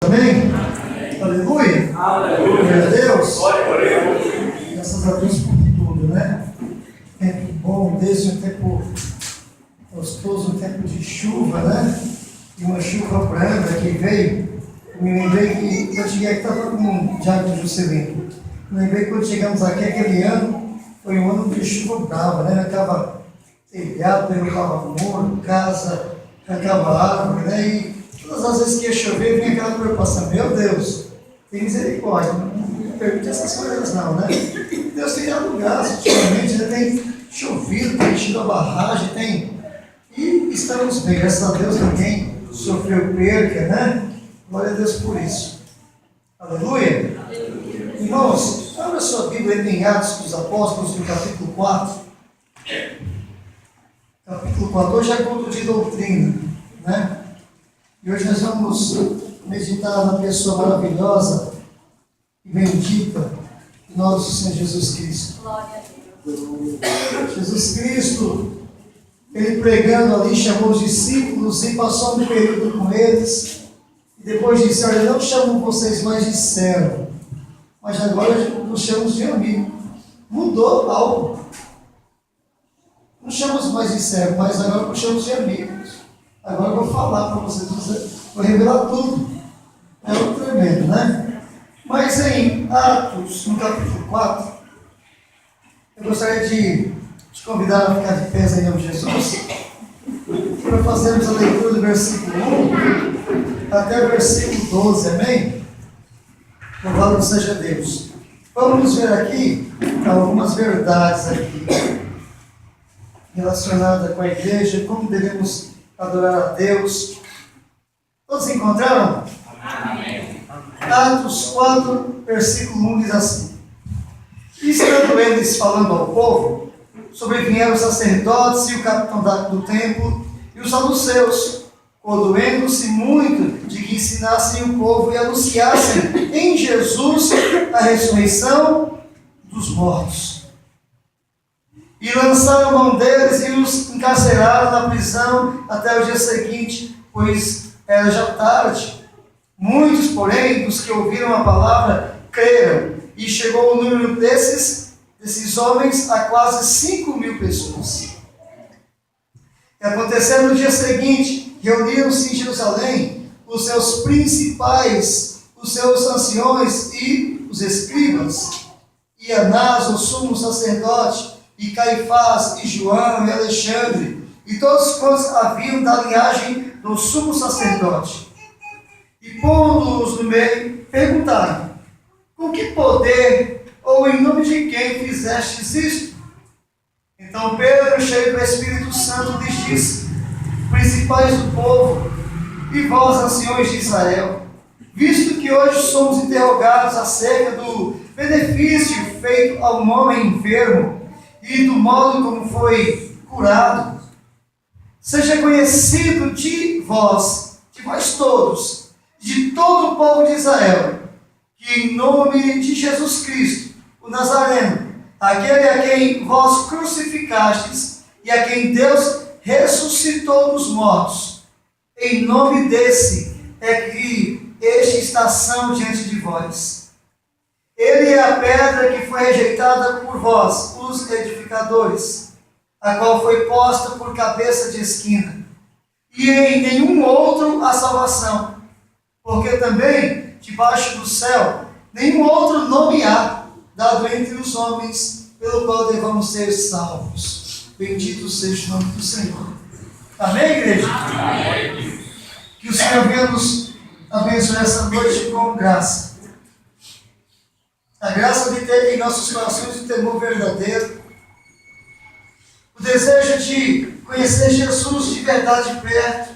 Amém? Aleluia. Glória a Deus. Graças a Deus por tudo, né? Tempo bom, desde um tempo gostoso, um tempo de chuva, né? E uma chuva branda que veio. Eu me lembrei que eu cheguei aqui, estava com um Diácono Juscelino. Me lembrei que quando chegamos aqui, aquele ano, foi um ano de chuva brava, né? Acaba telhado, derrubava muro, casa, arrancava árvore, né? E todas as vezes que ia chover, vinha aquela preocupação: meu Deus, tem misericórdia, não permite essas coisas não, né? Deus tem dado graça ultimamente, né? Tem chovido, tem enchido a barragem, e estamos bem, graças a Deus, ninguém sofreu perca, né? Glória a Deus por isso. Aleluia. Irmãos, abra sua Bíblia em Atos dos Apóstolos, no capítulo 4. Capítulo 4, hoje é culto de doutrina, né? E hoje nós vamos meditar na pessoa maravilhosa e bendita de nosso Senhor Jesus Cristo. Glória a Deus. Jesus Cristo, ele pregando ali, chamou os discípulos e passou um período com eles. E depois disse: olha, não chamo vocês mais de servo, mas agora nos chamamos de amigo. Mudou algo. Não chamamos mais de servo, mas agora nos chamamos de amigos. Agora eu vou falar para vocês, vou revelar tudo. É um tremendo, né? Mas em Atos, no capítulo 4, eu gostaria de te convidar a ficar de pé em nome de Jesus, para fazermos a leitura do versículo 1 até o versículo 12, amém? Louvado seja Deus. Vamos ver aqui algumas verdades aqui relacionadas com a igreja, como devemos adorar a Deus. Todos encontraram? Amém. Atos 4, versículo 1 diz assim: e estando eles falando ao povo, sobrevieram os sacerdotes e o capitão do templo e os saduceus, condoendo-se muito de que ensinassem o povo e anunciassem em Jesus a ressurreição dos mortos. E lançaram mão deles e os encarceraram na prisão até o dia seguinte, pois era já tarde. Muitos, porém, dos que ouviram a palavra, creram, e chegou o número desses homens a quase 5.000 pessoas. E acontecendo no dia seguinte, reuniram-se em Jerusalém os seus principais, os seus anciões e os escribas, e Anás, o sumo sacerdote, e Caifás, e João, e Alexandre, e todos quantos haviam da linhagem do sumo sacerdote. E pondo-os no meio, perguntaram: com que poder ou em nome de quem fizestes isto? Então Pedro, cheio do Espírito Santo, lhes disse: principais do povo, e vós, anciões de Israel, visto que hoje somos interrogados acerca do benefício feito a um homem enfermo e do modo como foi curado, seja conhecido de vós todos, de todo o povo de Israel, que em nome de Jesus Cristo, o Nazareno, aquele a quem vós crucificastes e a quem Deus ressuscitou dos mortos, em nome desse é que este está são diante de vós. Ele é a pedra que foi rejeitada por vós, os edificadores, a qual foi posta por cabeça de esquina. E em nenhum outro há salvação, porque também, debaixo do céu, nenhum outro nome há, dado entre os homens, pelo qual devamos ser salvos. Bendito seja o nome do Senhor. Amém, igreja? Amém. Que o Senhor venha nos abençoe essa noite com graça. A graça de ter em nossos corações o temor verdadeiro, o desejo de conhecer Jesus de verdade perto,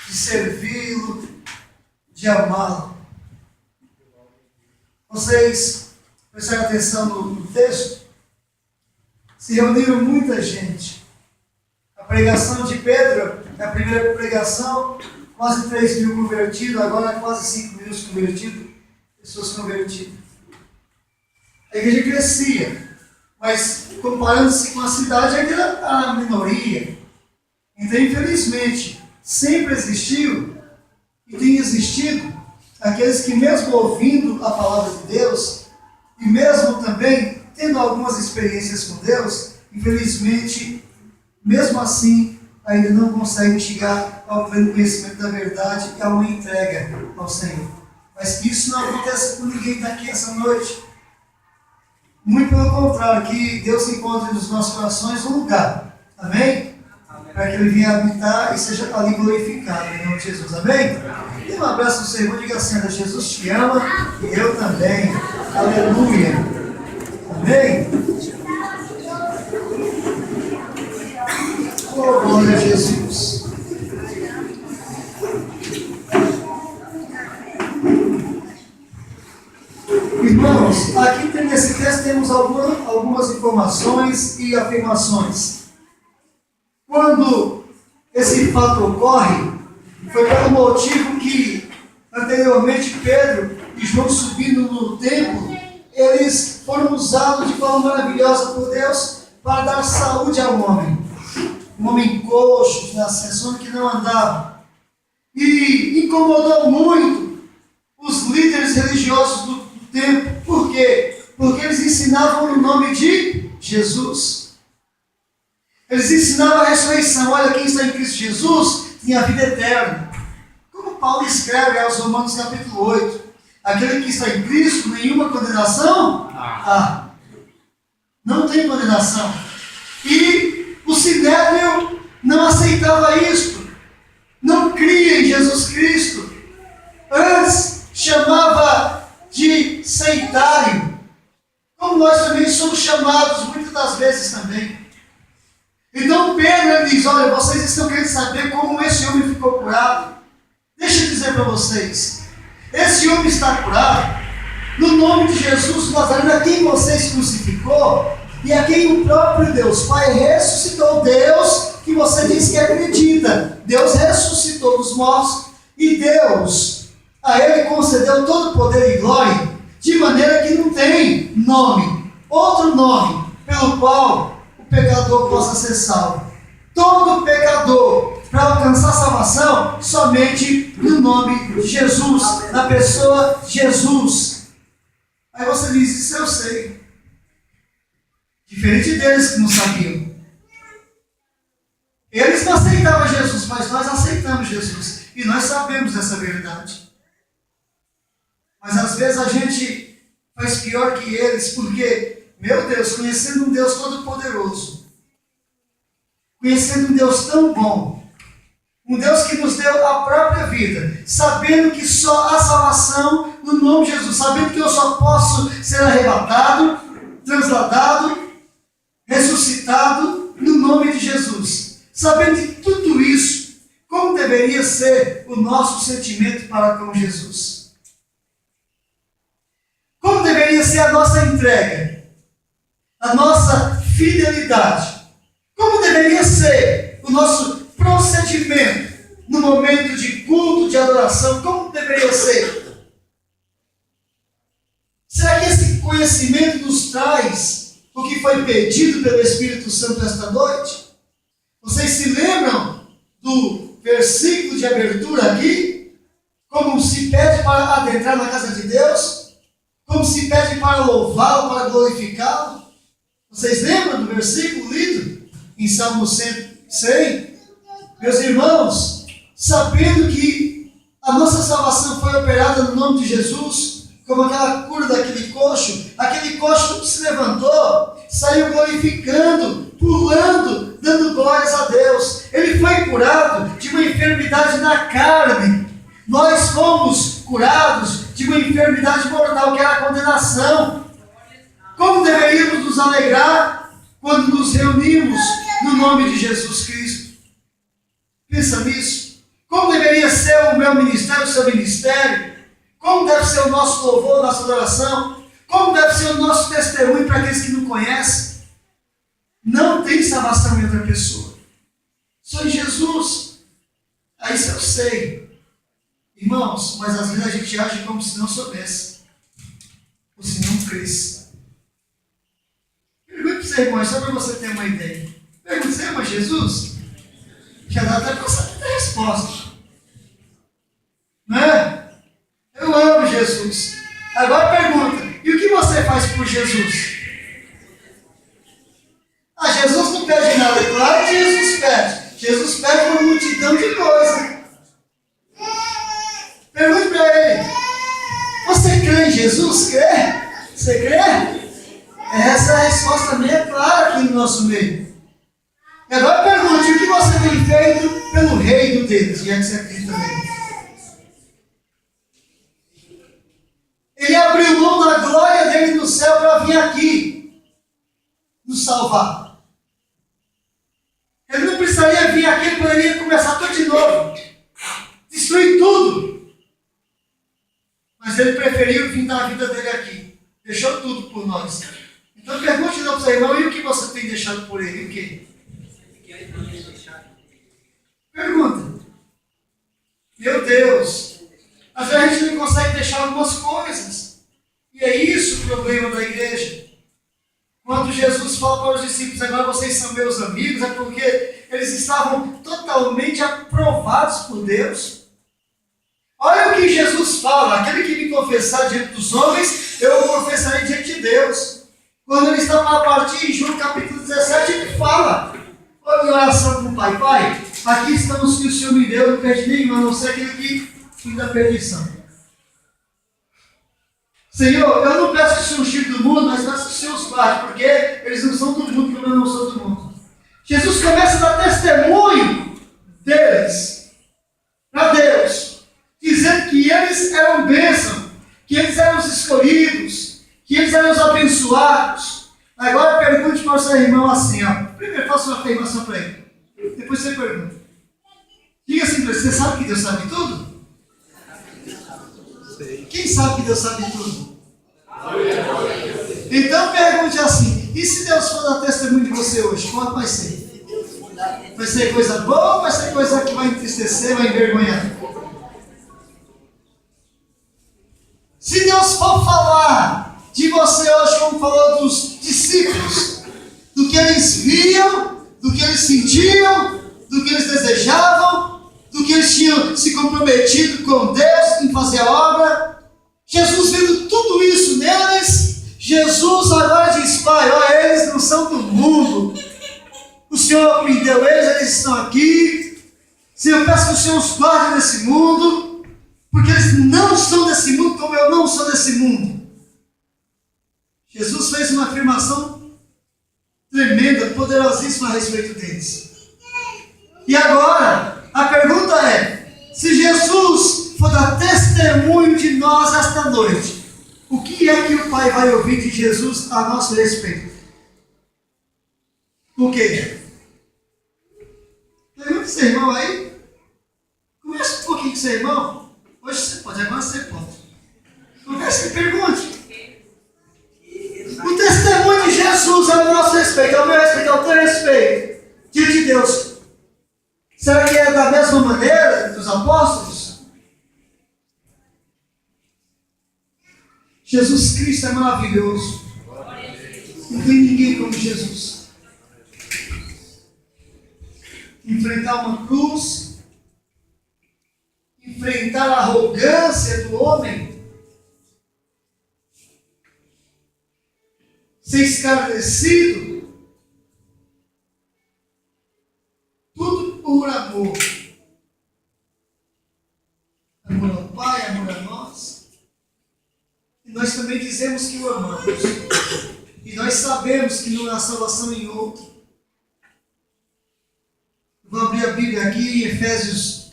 de servi-lo, de amá-lo. Vocês prestaram atenção no texto? Se reuniram muita gente. A pregação de Pedro, a primeira pregação, quase 3.000 convertidos, agora quase 5.000 convertidos, pessoas convertidas. A igreja crescia, mas comparando-se com a cidade, era a minoria. Então, infelizmente, sempre existiu e tem existido aqueles que mesmo ouvindo a palavra de Deus, e mesmo também tendo algumas experiências com Deus, infelizmente, mesmo assim, ainda não conseguem chegar ao pleno conhecimento da verdade e a uma entrega ao Senhor. Mas que isso não aconteça com ninguém daqui essa noite. Muito pelo contrário, que Deus encontre nos nossos corações um lugar. Amém? Para que Ele venha habitar e seja ali glorificado em nome de Jesus. Amém? Dê um abraço no seu irmão e diga assim: Jesus te ama e eu também. Aleluia. Amém? Oh, glória a Jesus. Irmãos, aqui nesse texto temos algumas informações e afirmações. Quando esse fato ocorre, foi pelo motivo que anteriormente Pedro e João subindo no templo, eles foram usados de forma maravilhosa por Deus para dar saúde ao homem. Um homem coxo, de nascença, que não andava. E incomodou muito os líderes religiosos do templo. Por quê? Porque eles ensinavam no nome de Jesus. Eles ensinavam a ressurreição. Olha, quem está em Cristo Jesus tem a vida eterna. Como Paulo escreve aos Romanos capítulo 8. Aquele que está em Cristo, nenhuma condenação há. Não tem condenação. E o Sinédrio não aceitava isto. Não cria em Jesus Cristo. Antes chamava de sectário. Como nós também somos chamados muitas das vezes também. Então Pedro diz: olha, vocês estão querendo saber como esse homem ficou curado? Deixa eu dizer para vocês. Esse homem está curado no nome de Jesus Nazareno, a quem vocês crucificou e a quem o próprio Deus Pai ressuscitou. Deus que você diz que acredita. Deus ressuscitou dos mortos e Deus a Ele concedeu todo o poder e glória, de maneira que não tem nome, outro nome, pelo qual o pecador possa ser salvo. Todo pecador, para alcançar salvação, somente no nome de Jesus, na pessoa de Jesus. Aí você diz: isso eu sei. Diferente deles que não sabiam. Eles não aceitavam Jesus, mas nós aceitamos Jesus. E nós sabemos dessa verdade. Mas às vezes a gente faz pior que eles, porque, meu Deus, conhecendo um Deus todo-poderoso, conhecendo um Deus tão bom, um Deus que nos deu a própria vida, sabendo que só há salvação no nome de Jesus, sabendo que eu só posso ser arrebatado, transladado, ressuscitado no nome de Jesus, sabendo de tudo isso, como deveria ser o nosso sentimento para com Jesus? Como deveria ser a nossa entrega, a nossa fidelidade? Como deveria ser o nosso procedimento no momento de culto, de adoração? Como deveria ser? Será que esse conhecimento nos traz o que foi pedido pelo Espírito Santo esta noite? Vocês se lembram do versículo de abertura aqui? Como se pede para adentrar na casa de Deus? Como se pede para louvá-lo, para glorificá-lo? Vocês lembram do versículo lido em Salmo 100? Meus irmãos, sabendo que a nossa salvação foi operada no nome de Jesus, como aquela cura daquele coxo, aquele coxo se levantou, saiu glorificando, pulando, dando glórias a Deus. Ele foi curado de uma enfermidade na carne. Nós fomos curados de uma enfermidade mortal, que era a condenação. Como deveríamos nos alegrar quando nos reunimos no nome de Jesus Cristo? Pensa nisso. Como deveria ser o meu ministério, o seu ministério? Como deve ser o nosso louvor, nossa adoração? Como deve ser o nosso testemunho para aqueles que não conhecem? Não tem salvação em outra pessoa. Só em Jesus. Aí isso eu sei. Irmãos, mas às vezes a gente age como se não soubesse. Ou se não cresce. Pergunte para você, irmão, só para você ter uma ideia. Pergunte, você ama Jesus? Já dá até para saber a resposta. Não é? Eu Jesus. Agora pergunta, e o que você faz por Jesus? Jesus não pede nada, é claro que Jesus pede. Jesus pede uma multidão de coisas. Pergunte para ele, você crê em Jesus? Crê? Você crê? Essa resposta também é clara aqui no nosso meio. E agora pergunte, o que você tem feito pelo reino deles, já que você acredita nele? Ele abriu mão da glória dele no céu para vir aqui nos salvar. Ele não precisaria vir aqui, ele poderia começar tudo de novo. Destruir tudo. Mas ele preferiu vir dar a vida dele aqui. Deixou tudo por nós. Então pergunte ao seu irmão, e o que você tem deixado por ele? O quê? Pergunta. Meu Deus. Às vezes a gente não consegue deixar algumas coisas. E é isso o problema da igreja. Quando Jesus fala para os discípulos, agora vocês são meus amigos, é porque eles estavam totalmente aprovados por Deus. Olha o que Jesus fala, aquele que me confessar diante dos homens, eu o confessarei diante de Deus. Quando ele está para partir, em João capítulo 17, ele fala, em oração com o Pai, Pai, aqui estamos que o Senhor me deu, não perdi nenhum, a não ser aquele que fim da perdição. Senhor, eu não peço que o Senhor os tire do mundo, mas peço que o Senhor os guarde, porque eles não são do mundo, como eu não sou do mundo. Jesus começa a dar testemunho deles, para Deus, dizendo que eles eram bênção, que eles eram os escolhidos, que eles eram os abençoados. Agora pergunte para o seu irmão assim, ó. Primeiro faça uma afirmação para ele, depois você pergunta. Diga assim para ele, você sabe que Deus sabe tudo? Quem sabe que Deus sabe tudo? Então pergunte assim, e se Deus for dar testemunho de você hoje, quanto vai ser? Vai ser coisa boa ou vai ser coisa que vai entristecer, vai envergonhar? Se Deus for falar de você hoje, como falou dos discípulos, do que eles viam, do que eles sentiam, do que eles desejavam, do que eles tinham se comprometido com Deus em fazer a obra, Jesus vendo tudo isso neles, Jesus agora diz, Pai, ó, eles não são do mundo, o Senhor me deu eles estão aqui, Senhor, eu peço que o Senhor os guarde desse mundo, porque eles não são desse mundo como eu não sou desse mundo. Jesus fez uma afirmação tremenda, poderosíssima a respeito deles. E agora, a pergunta é, se Jesus for dar testemunho de nós esta noite, o que é que o Pai vai ouvir de Jesus a nosso respeito? O quê? Pergunta seu irmão aí. Conversa um pouquinho com seu irmão. Hoje você pode, agora você pode. Conversa e pergunte. O testemunho de Jesus ao nosso respeito, ao meu respeito, ao teu respeito, diante de Deus. Será que é da mesma maneira dos apóstolos? Jesus Cristo é maravilhoso. Não tem ninguém como Jesus. Enfrentar uma cruz, enfrentar a arrogância do homem, ser escarnecido, tudo por amor. Amor ao Pai, amor a nós. E nós também dizemos que o amamos. E nós sabemos que não há salvação em outro. Vou abrir a Bíblia aqui em Efésios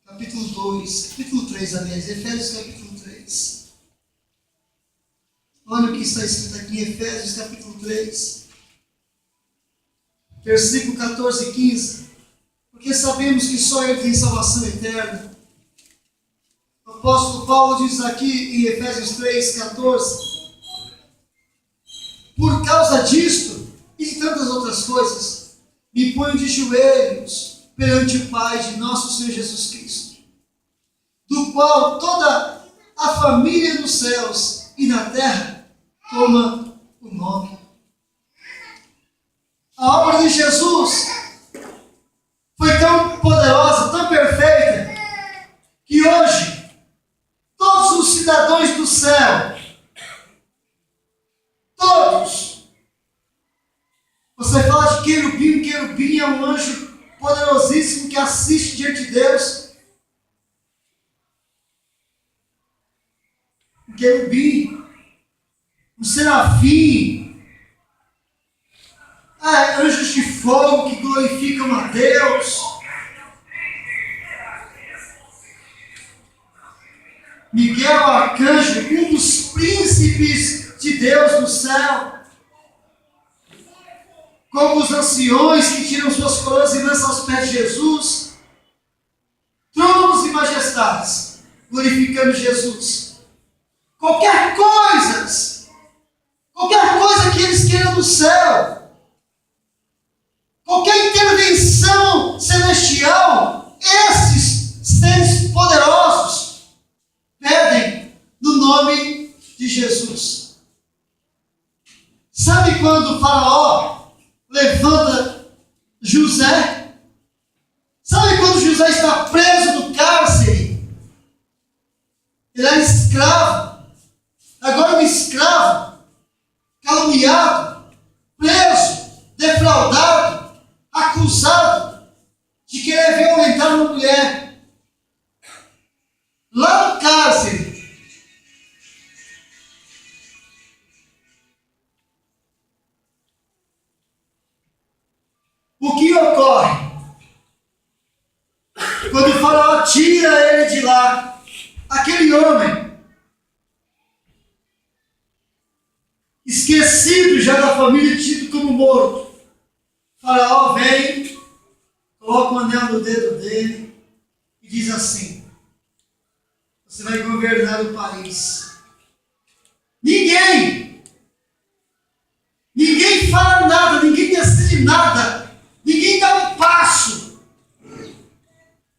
capítulo 2, capítulo 3, aliás, Efésios capítulo 3. Olha o que está escrito aqui em Efésios capítulo 3, versículo 14 e 15. Porque sabemos que só Ele tem salvação eterna. O apóstolo Paulo diz aqui em Efésios 3, 14. Por causa disto e de tantas outras coisas, me ponho de joelhos perante o Pai de nosso Senhor Jesus Cristo, do qual toda a família nos céus e na terra toma o nome. A obra de Jesus foi tão poderosa, tão perfeita, que hoje todos os os cidadãos do céu. Todos. Você fala de querubim, querubim é um anjo poderosíssimo que assiste diante de Deus. Um querubim, um serafim, anjos de fogo que glorificam a Deus. Miguel, arcanjo, um dos príncipes de Deus no céu. Como os anciões que tiram suas coroas e lançam aos pés de Jesus. Tronos e majestades, glorificando Jesus. Qualquer coisa que eles queiram no céu, qualquer intervenção celestial, esses seres poderosos pedem no nome de Jesus. Sabe quando o faraó levanta José? Sabe quando José está preso no cárcere? Ele era escravo. Agora um escravo, caluniado, preso, defraudado, acusado de querer violentar uma mulher. Lá no cárcere. O que ocorre? Quando o faraó tira ele de lá, aquele homem, esquecido já da família, tido como morto, o faraó vem, coloca um anel no dedo dele e diz assim: você vai governar o país. Ninguém fala nada, ninguém decide nada, ninguém dá um passo,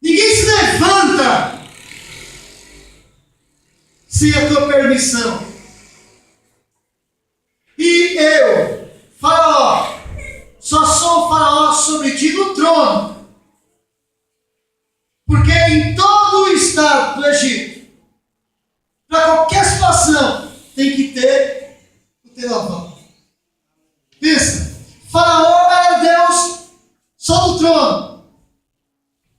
ninguém se levanta sem a tua permissão. E eu, faraó, só sou o faraó sobre ti no trono, porque em todo o estado do Egito, para qualquer situação, tem que ter o teu aval. Pensa, faraó era Deus só no trono,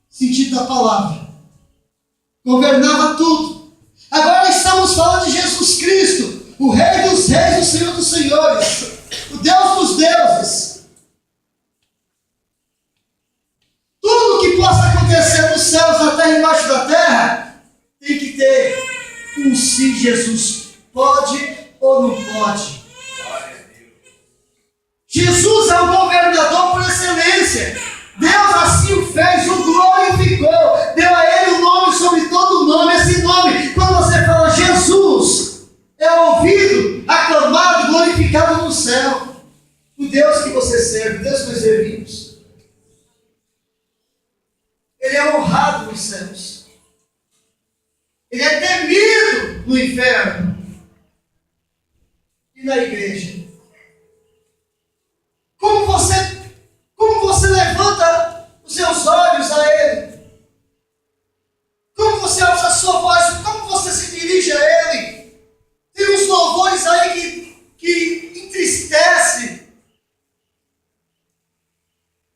sentido da palavra, governava tudo. Agora estamos falando de Jesus Cristo, o Rei dos Reis, o Senhor dos Senhores, o Deus dos deuses. Tudo que possa acontecer nos céus, na terra e embaixo da terra, tem que ter um sim. Jesus pode ou não pode? Jesus é o governador por excelência. Deus assim o fez, o glorificou, deu a ele o nome sobre todo nome. Esse nome, quando você fala Jesus, é ouvido, aclamado, glorificado no céu. O Deus que você serve, o Deus que nós servimos, Ele é honrado nos céus. Ele é temido no inferno e na igreja. Como você levanta os seus olhos a Ele? Como você alça a sua voz? Como você se dirige a Ele? Tem uns louvores aí que entristece.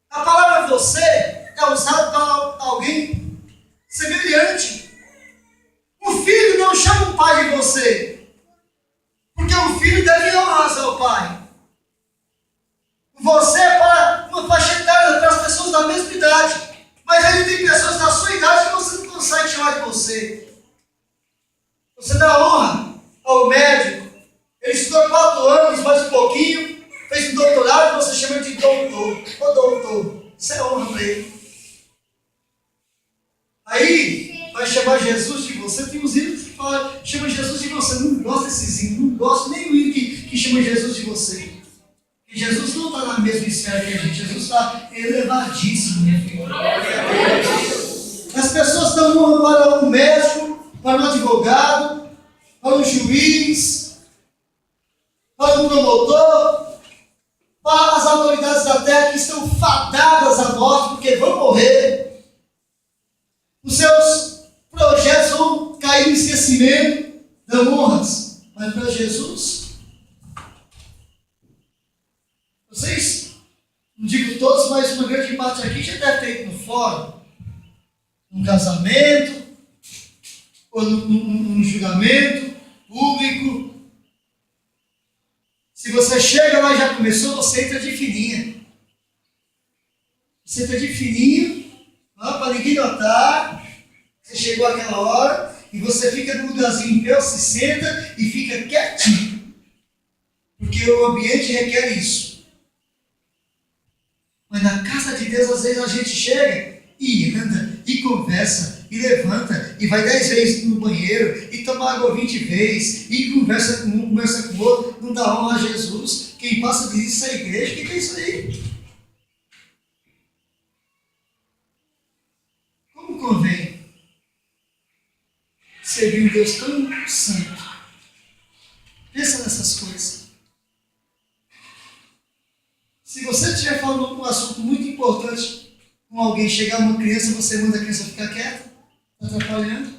A palavra você é usada para alguém semelhante. O filho não chama o pai de você, porque o filho deve honrar ao pai. Você é para uma faixa etária, para as pessoas da mesma idade, mas aí tem pessoas da sua idade que você não consegue chamar de você. Você dá honra ao médico. Ele estudou 4 anos, mais um pouquinho, fez um doutorado, você chama de doutor. Ô doutor, isso é honra para ele. Aí vai chamar Jesus de você. Tem uns hinos que falam, chama Jesus de você. Não gosto desses hinos, não gosto nem o hino que chama Jesus de você. E Jesus não está na mesma esfera que a gente. Jesus está elevadíssimo, minha filha. As pessoas dão honra para um médico, para um advogado, para um juiz, para um promotor, para as autoridades da terra que estão fadadas à morte, porque vão morrer. Os seus projetos vão cair no esquecimento. dão honras, mas para Jesus, vocês, não digo todos, mas uma grande parte aqui já deve ter ido no fórum, num casamento, ou num julgamento público. Se você chega lá e já começou, você entra de fininha. Você entra de fininho, para ninguém notar. Você chegou àquela hora e você fica no lugarzinho em pé, se senta e fica quietinho. Porque o ambiente requer isso. Mas na casa de Deus, às vezes a gente chega e anda, e conversa, e levanta, e vai 10 vezes no banheiro, e toma água 20 vezes, e conversa com um, conversa com o outro, não dá honra a Jesus. Quem passa diz isso é a igreja, o que é isso aí? Como convém servir um Deus tão santo? Pensa nessas coisas. Se você estiver falando um assunto muito importante com alguém, chegar uma criança, você manda a criança ficar quieta, está atrapalhando.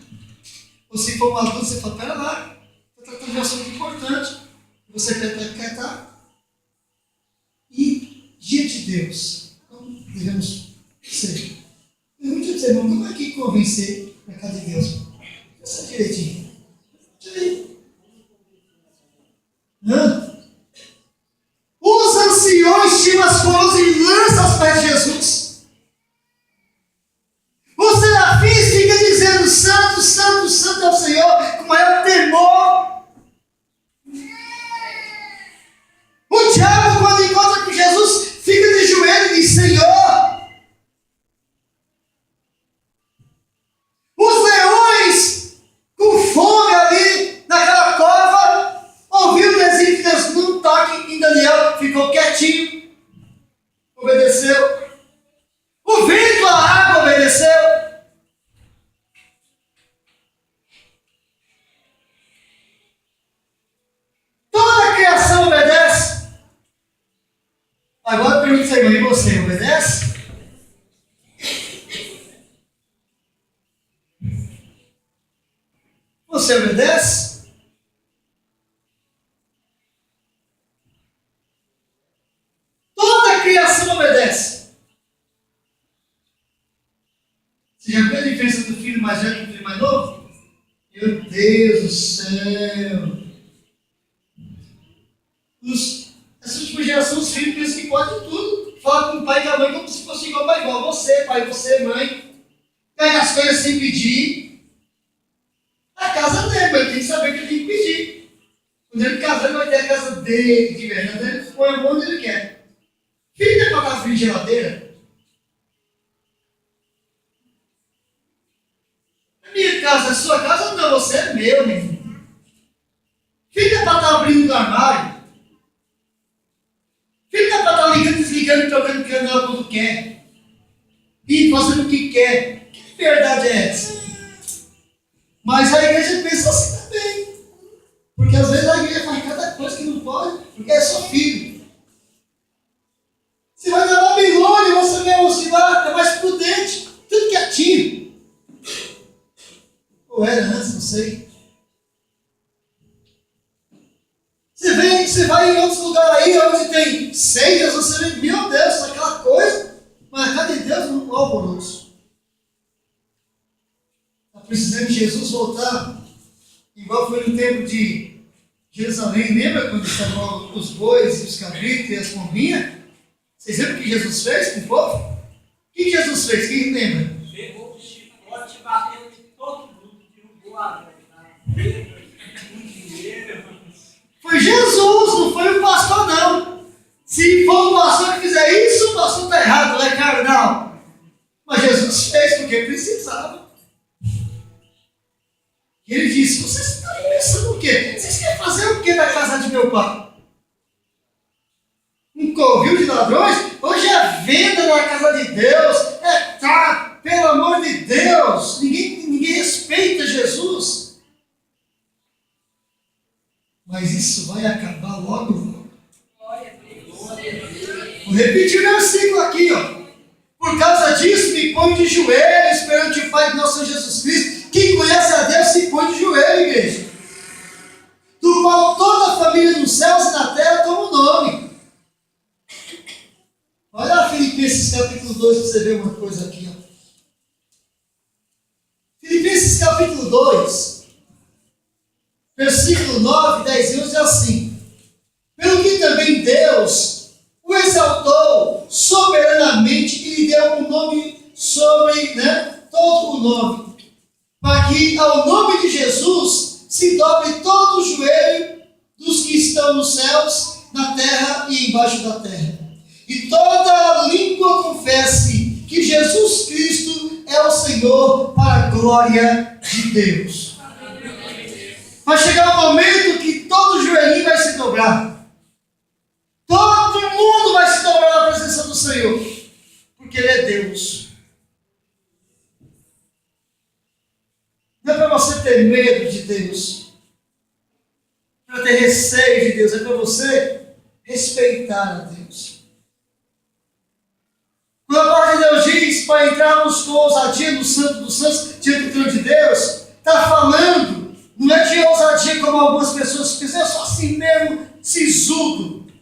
Ou se for um adulto, você fala, pera lá, está tratando de um assunto importante. Você tenta quietar. E diante de Deus, como devemos ser? Pergunte para você, irmão, como é que convencer na casa de Deus? Pensa direitinho. Deixa eu ver. Os anciões tiram as coroas e lançam aos pés de Jesus. Os serafins ficam dizendo, santo, santo, santo é o Senhor, com maior temor. O diabo, quando encontra com Jesus, fica de joelho e diz, Senhor. Os leões, com fome ali, naquela cova, ouviu o desenho que Deus não toque em Daniel, ficou quietinho, obedeceu. O vento, a água obedeceu. Toda a criação obedece. Agora pergunta aí, e você obedece? Você obedece? Toda a criação obedece. Você já viu a diferença do filho mais velho e do filho mais novo? Meu Deus do céu! Essa última geração, os filhos pensam que pode tudo. Fala com o pai e com a mãe como se fosse igual para igual. Você, pai, você, mãe. Pega as coisas sem pedir. A casa dele, mas ele tem que saber que ele tem que pedir. Quando ele casar, ele vai ter a casa dele, de verdade. Ele põe a mão onde ele quer. Filho, é para estar frio de geladeira? A minha casa é sua casa? Não, você é meu, menino. Filho, é para estar abrindo o armário? Filho, não é para estar ligando, desligando e trocando canal quando quer. E fazendo o que quer. Que verdade é essa? Mas a igreja pensa assim também. Porque às vezes a igreja faz cada coisa que não pode, porque é só filho. Você vai na Babilônia, você vai oscilar, é mais prudente, tudo quietinho. Ou era antes, não sei. Você vai em outros lugares aí, onde tem seitas, você vê, meu Deus, aquela coisa. Mas cadê Deus no alvoroço? Está precisando de Jesus voltar, igual foi no tempo de Jerusalém. Lembra quando estavam os bois, os cabritos e as pombinhas? Vocês lembram o que Jesus fez com o povo? O que Jesus fez? Quem lembra? Pegou o chicote, bateu em todo mundo, derrubou a dinheiro. Foi Jesus, não foi o pastor, não. Se for o pastor que fizer isso, o pastor está errado, não é carnal. Mas Jesus fez porque precisava. E ele disse, vocês estão pensando o quê? Vocês querem fazer o quê na casa de meu pai? Um covil de ladrões? Hoje é venda na casa de Deus. Pelo amor de Deus. Ninguém respeita Jesus. Mas isso vai acabar logo. Vou repetir o versículo aqui, ó. Por causa disso, me põe de joelhos perante o Pai de nosso Senhor Jesus Cristo. Quem conhece a Deus se põe de joelho, igreja. capítulo 2, para você ver uma coisa aqui. Ó. Filipenses capítulo 2, versículo 9, 10 e 11 é assim. Pelo que também Deus o exaltou soberanamente e lhe deu um nome sobre, todo o nome, para que ao nome de Jesus se dobre todo o joelho dos que estão nos céus, na terra e embaixo da terra. E toda língua confesse que Jesus Cristo é o Senhor, para a glória de Deus. Vai chegar o momento que todo joelhinho vai se dobrar. Todo mundo vai se dobrar na presença do Senhor, porque Ele é Deus. Não é para você ter medo de Deus, para ter receio de Deus, é para você respeitar a Deus. Quando a palavra de Deus diz para entrarmos com ousadia no Santo dos Santos, diante do trono de Deus, está falando, não é de ousadia como algumas pessoas pensam, eu sou assim mesmo, sisudo.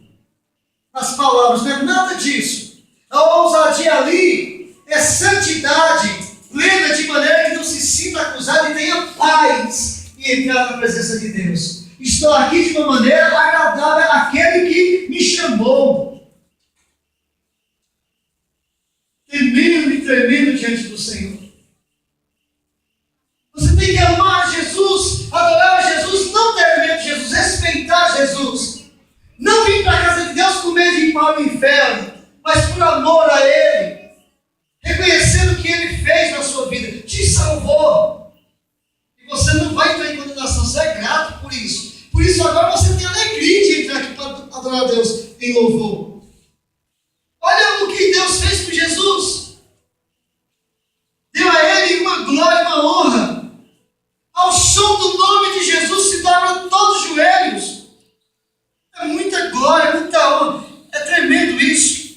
As palavras, não é nada disso. A ousadia ali é santidade, plena, de maneira que não se sinta acusado e tenha paz e entrar na presença de Deus. Estou aqui de uma maneira agradável àquele que me chamou. Temendo e tremendo diante do Senhor. Você tem que amar Jesus, adorar Jesus, não ter medo de Jesus, respeitar Jesus. Não vir para a casa de Deus com medo de ir para o inferno, mas por amor a Ele, reconhecendo o que Ele fez na sua vida, te salvou. E você não vai entrar em condenação, você é grato por isso. Por isso agora você tem alegria de entrar aqui para adorar a Deus em louvor. Olha o que Deus fez com Jesus. Deu a Ele uma glória, uma honra. Ao som do nome de Jesus se dobram todos os joelhos. É muita glória, muita honra. É tremendo isso.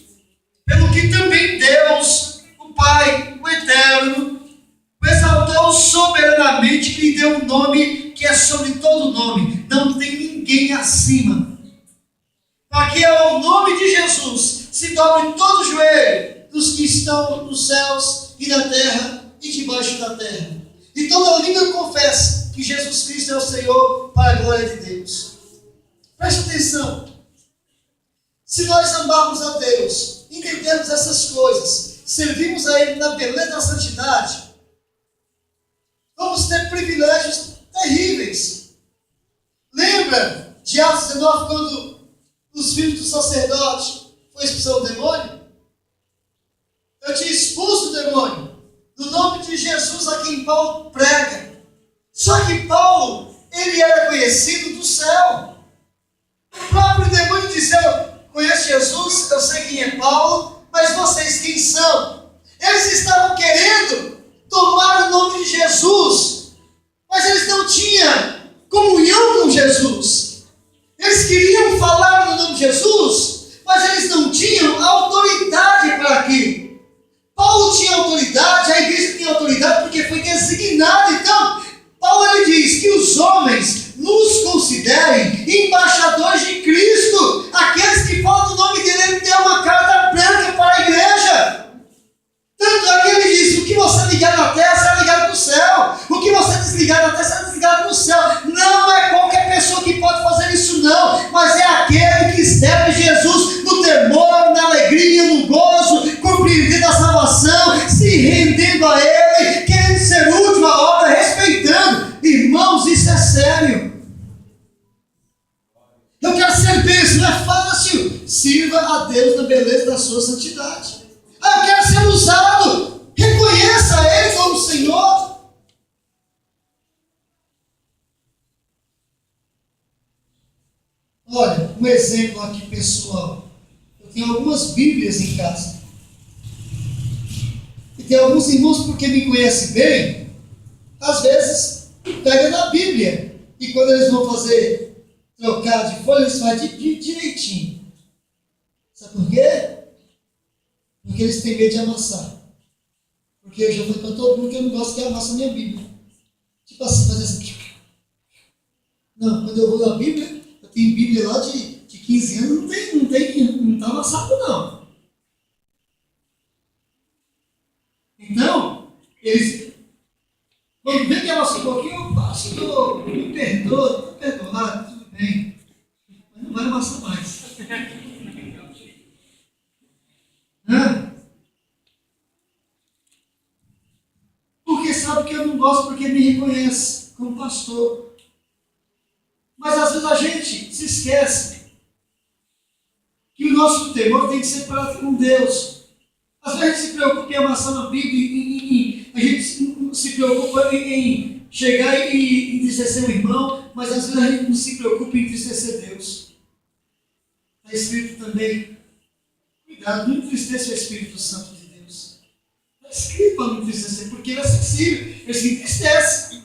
Pelo que também Deus, o Pai, o Eterno, o exaltou soberanamente e lhe deu um nome que é sobre todo nome. Não tem ninguém acima. Para que ao nome de Jesus se dobre todo o joelho dos que estão nos céus e na terra e debaixo da terra. E toda língua confessa que Jesus Cristo é o Senhor, para a glória de Deus. Preste atenção. Se nós amarmos a Deus, entendermos essas coisas, servirmos a Ele na beleza da santidade, vamos ter privilégios terríveis. Lembra de Atos 19, quando os filhos do sacerdote foi expulsar o demônio? Eu tinha expulso o demônio no nome de Jesus a quem Paulo prega. Só que Paulo, ele era conhecido do céu. O próprio demônio disse: eu conheço Jesus, eu sei quem é Paulo, mas vocês quem são? Eles estavam querendo tomar o nome de Jesus, mas eles não tinham comunhão com Jesus. Eles queriam falar no nome de Jesus, mas eles não tinham autoridade para aquilo. Paulo tinha autoridade, a igreja tinha autoridade porque foi designada. Então, Paulo ele diz que os homens nos considerem embaixadores de Cristo. Aqueles que falam no nome dele, ele tem uma carta branca para a igreja. Tanto é que ele diz: o que você ligar na terra será ligado no céu, o que você desligar na terra será desligado no céu. Não é qualquer pessoa que pode fazer isso, não, mas é aquele que serve Jesus no temor, na alegria, no gozo, compreendendo a salvação, se rendendo a Ele, querendo ser útil à obra, respeitando. Irmãos, isso é sério. Eu quero ser bênção, não é fácil. Sirva a Deus na beleza da sua santidade. Eu quero ser usado. Reconheça Ele como Senhor. Olha, um exemplo aqui pessoal. Eu tenho algumas Bíblias em casa. E tem alguns irmãos, porque me conhecem bem, às vezes pegam na Bíblia. E quando eles vão fazer trocar de folha, eles fazem direitinho. Sabe por quê? Porque eles têm medo de amassar. Porque eu já falei para todo mundo que eu não gosto que amassa a minha Bíblia. Tipo assim, fazer assim. Não, quando eu vou na Bíblia, eu tenho Bíblia lá de 15 anos, não está amassado não. Eles, quando vê que avança um pouquinho, pastor, me perdoa, estou perdoado, tudo bem. Mas não vai amassar mais. Porque sabe que eu não gosto, porque me reconhece como pastor. Mas às vezes a gente se esquece que o nosso temor tem que ser para com Deus. Às vezes a gente se preocupa em amassar na Bíblia, a gente se preocupa em chegar e entristecer o irmão, mas às vezes a gente não se preocupa em entristecer Deus. Está escrito também, cuidado, não entristeça o Espírito Santo de Deus. Está escrito para não entristecer, porque ele é sensível, ele se entristece.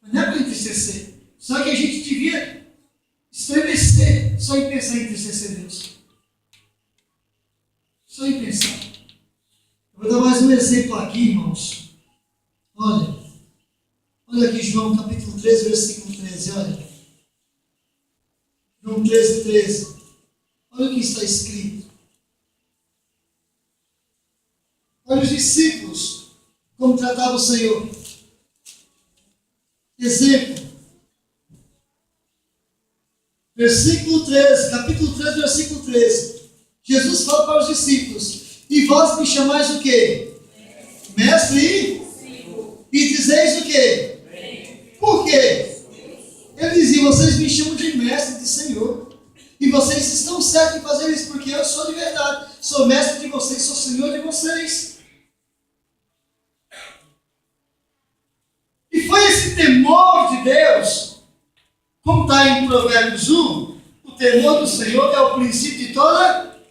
Mas não é para entristecer. Só que a gente devia estremecer só em pensar em entristecer Deus. Só em pensar. Eu vou dar mais um exemplo aqui, irmãos. Olha aqui João capítulo 13, versículo 13, olha. João 13, 13. Olha o que está escrito. Olha os discípulos, como tratavam o Senhor. Exemplo. Versículo 13, capítulo 13, versículo 13. Jesus fala para os discípulos: e vós me chamais o quê? Mestre? E dizeis o quê? Por quê? Ele dizia: vocês me chamam de mestre, de Senhor. E vocês estão certos em fazer isso, porque eu sou de verdade. Sou mestre de vocês, sou Senhor de vocês. E foi esse temor de Deus, como está em Provérbios 1, o temor do Senhor é o princípio de toda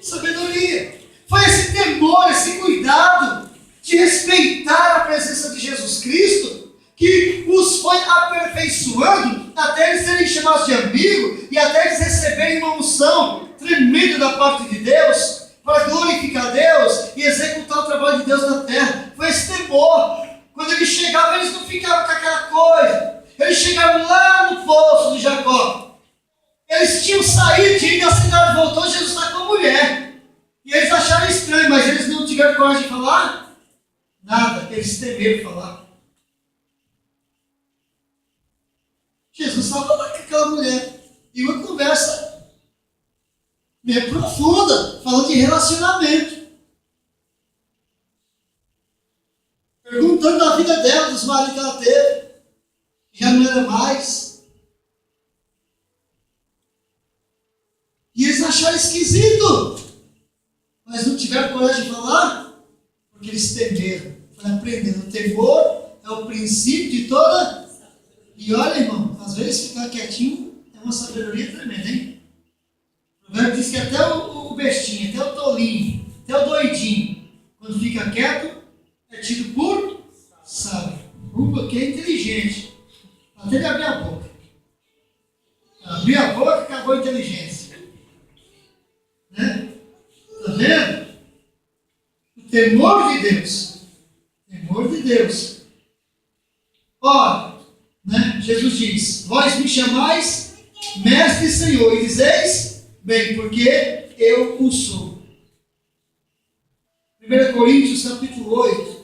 sabedoria. Foi esse temor, esse cuidado de respeitar a presença de Jesus Cristo que os foi aperfeiçoando até eles serem chamados de amigo e até eles receberem uma unção tremenda da parte de Deus para glorificar Deus e executar o trabalho de Deus na terra. Foi esse temor. Quando eles chegavam, eles não ficavam com aquela coisa. Eles chegaram lá no poço de Jacó. Eles tinham saído, tinham ido à cidade, voltou, Jesus está com a mulher. E eles acharam estranho, mas eles não tiveram coragem de falar nada. Eles temeram falar. Jesus estava lá com aquela mulher. E uma conversa meio profunda, falando de relacionamento. Perguntando da vida dela, dos maridos que ela teve. Já não era mais. E eles acharam esquisito. Mas não tiveram coragem de falar, porque eles temeram. Foi aprendendo. O temor é o princípio de toda. E olha, irmão, às vezes ficar quietinho é uma sabedoria tremenda, hein? O provérbio diz que até o bestinho, até o tolinho, até o doidinho, quando fica quieto, é tido por sábio. Que é inteligente. Até ele abrir a boca. Abrir a boca, acabou a inteligência. Né? Está vendo? O temor de Deus. Temor de Deus. Ora, né? Jesus diz: vós me chamais mestre e Senhor, e dizeis bem, porque eu o sou. 1 Coríntios capítulo 8.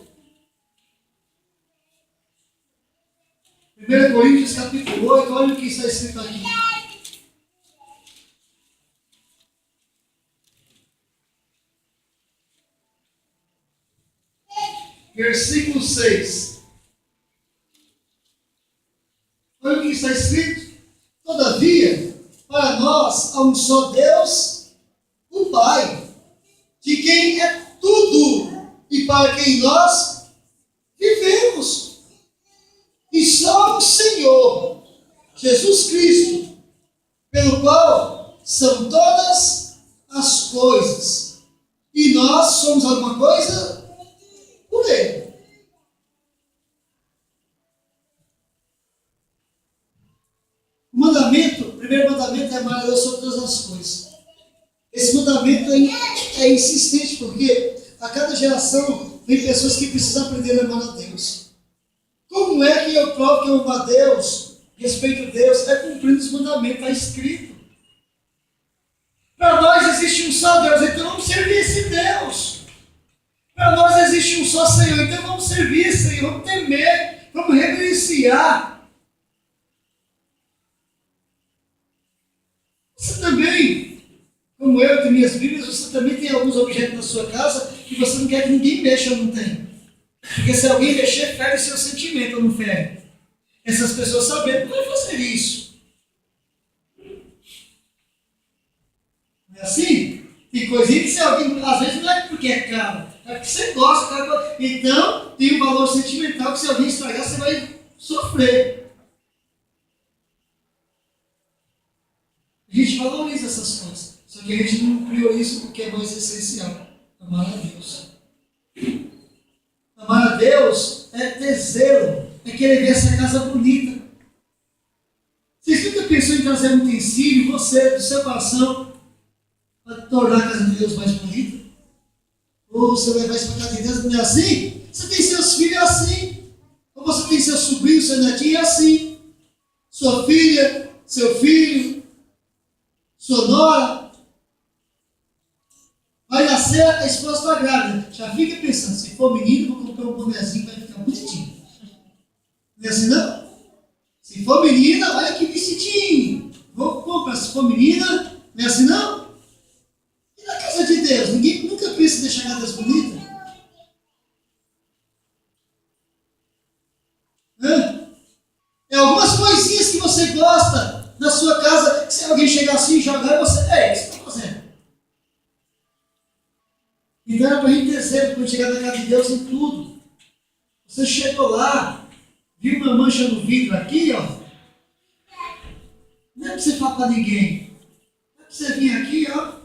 1 Coríntios capítulo 8, olha o que está escrito aqui. Versículo 6. Olha o que está escrito. Todavia, para nós há um só Deus, o Pai, de quem é tudo e para quem nós vivemos. E só o Senhor, Jesus Cristo, pelo qual são todas as coisas. E nós somos alguma coisa por Ele. O primeiro mandamento é amar a Deus sobre todas as coisas. Esse mandamento é insistente, porque a cada geração vem pessoas que precisam aprender a amar a Deus. Como é que eu provo que eu amo a Deus, respeito a Deus? É cumprindo os mandamentos, está escrito. Para nós existe um só Deus, então vamos servir esse Deus. Para nós existe um só Senhor, então vamos servir esse Senhor, vamos temer, vamos reverenciar. Você também, como eu tenho minhas Bíblias, você também tem alguns objetos na sua casa que você não quer que ninguém mexa ou não tem. Porque se alguém mexer, fere seu sentimento ou não fere. Essas pessoas sabendo não vai fazer isso. Não é assim? Tem coisinha que se alguém, às vezes não é porque é caro, é porque você gosta. Cara. Então, tem um valor sentimental que se alguém estragar, você vai sofrer. A gente valoriza essas coisas. Só que a gente não prioriza o que é mais essencial. Amar a Deus. Amar a Deus é ter zelo, é querer ver essa casa bonita. Vocês nunca pensou em trazer um utensílio, você, do seu coração, para tornar a casa de Deus mais bonita? Ou você levar isso para a casa de Deus, não é assim? Você tem seus filhos, é assim. Ou você tem seu sobrinho, seu netinho, é assim. Sua filha, seu filho, sua nora. Vai nascer, a esposa está grávida. Já fica pensando, se for menino, vou comprar um bonezinho, vai ficar bonitinho. Não é assim não? Se for menina, olha que vestidinho. Vou comprar, se for menina, não é assim não? E na casa de Deus, ninguém nunca pensa em deixar a casa de Deus bonita? É algumas coisinhas que você gosta na sua casa, que se alguém chegar assim e jogar, você, ei, o que você está fazendo? Então era para a gente ter zelo quando chegar na casa de Deus em tudo. Você chegou lá, viu uma mancha no vidro aqui, ó. Não é para você falar para ninguém. É para você vir aqui, ó.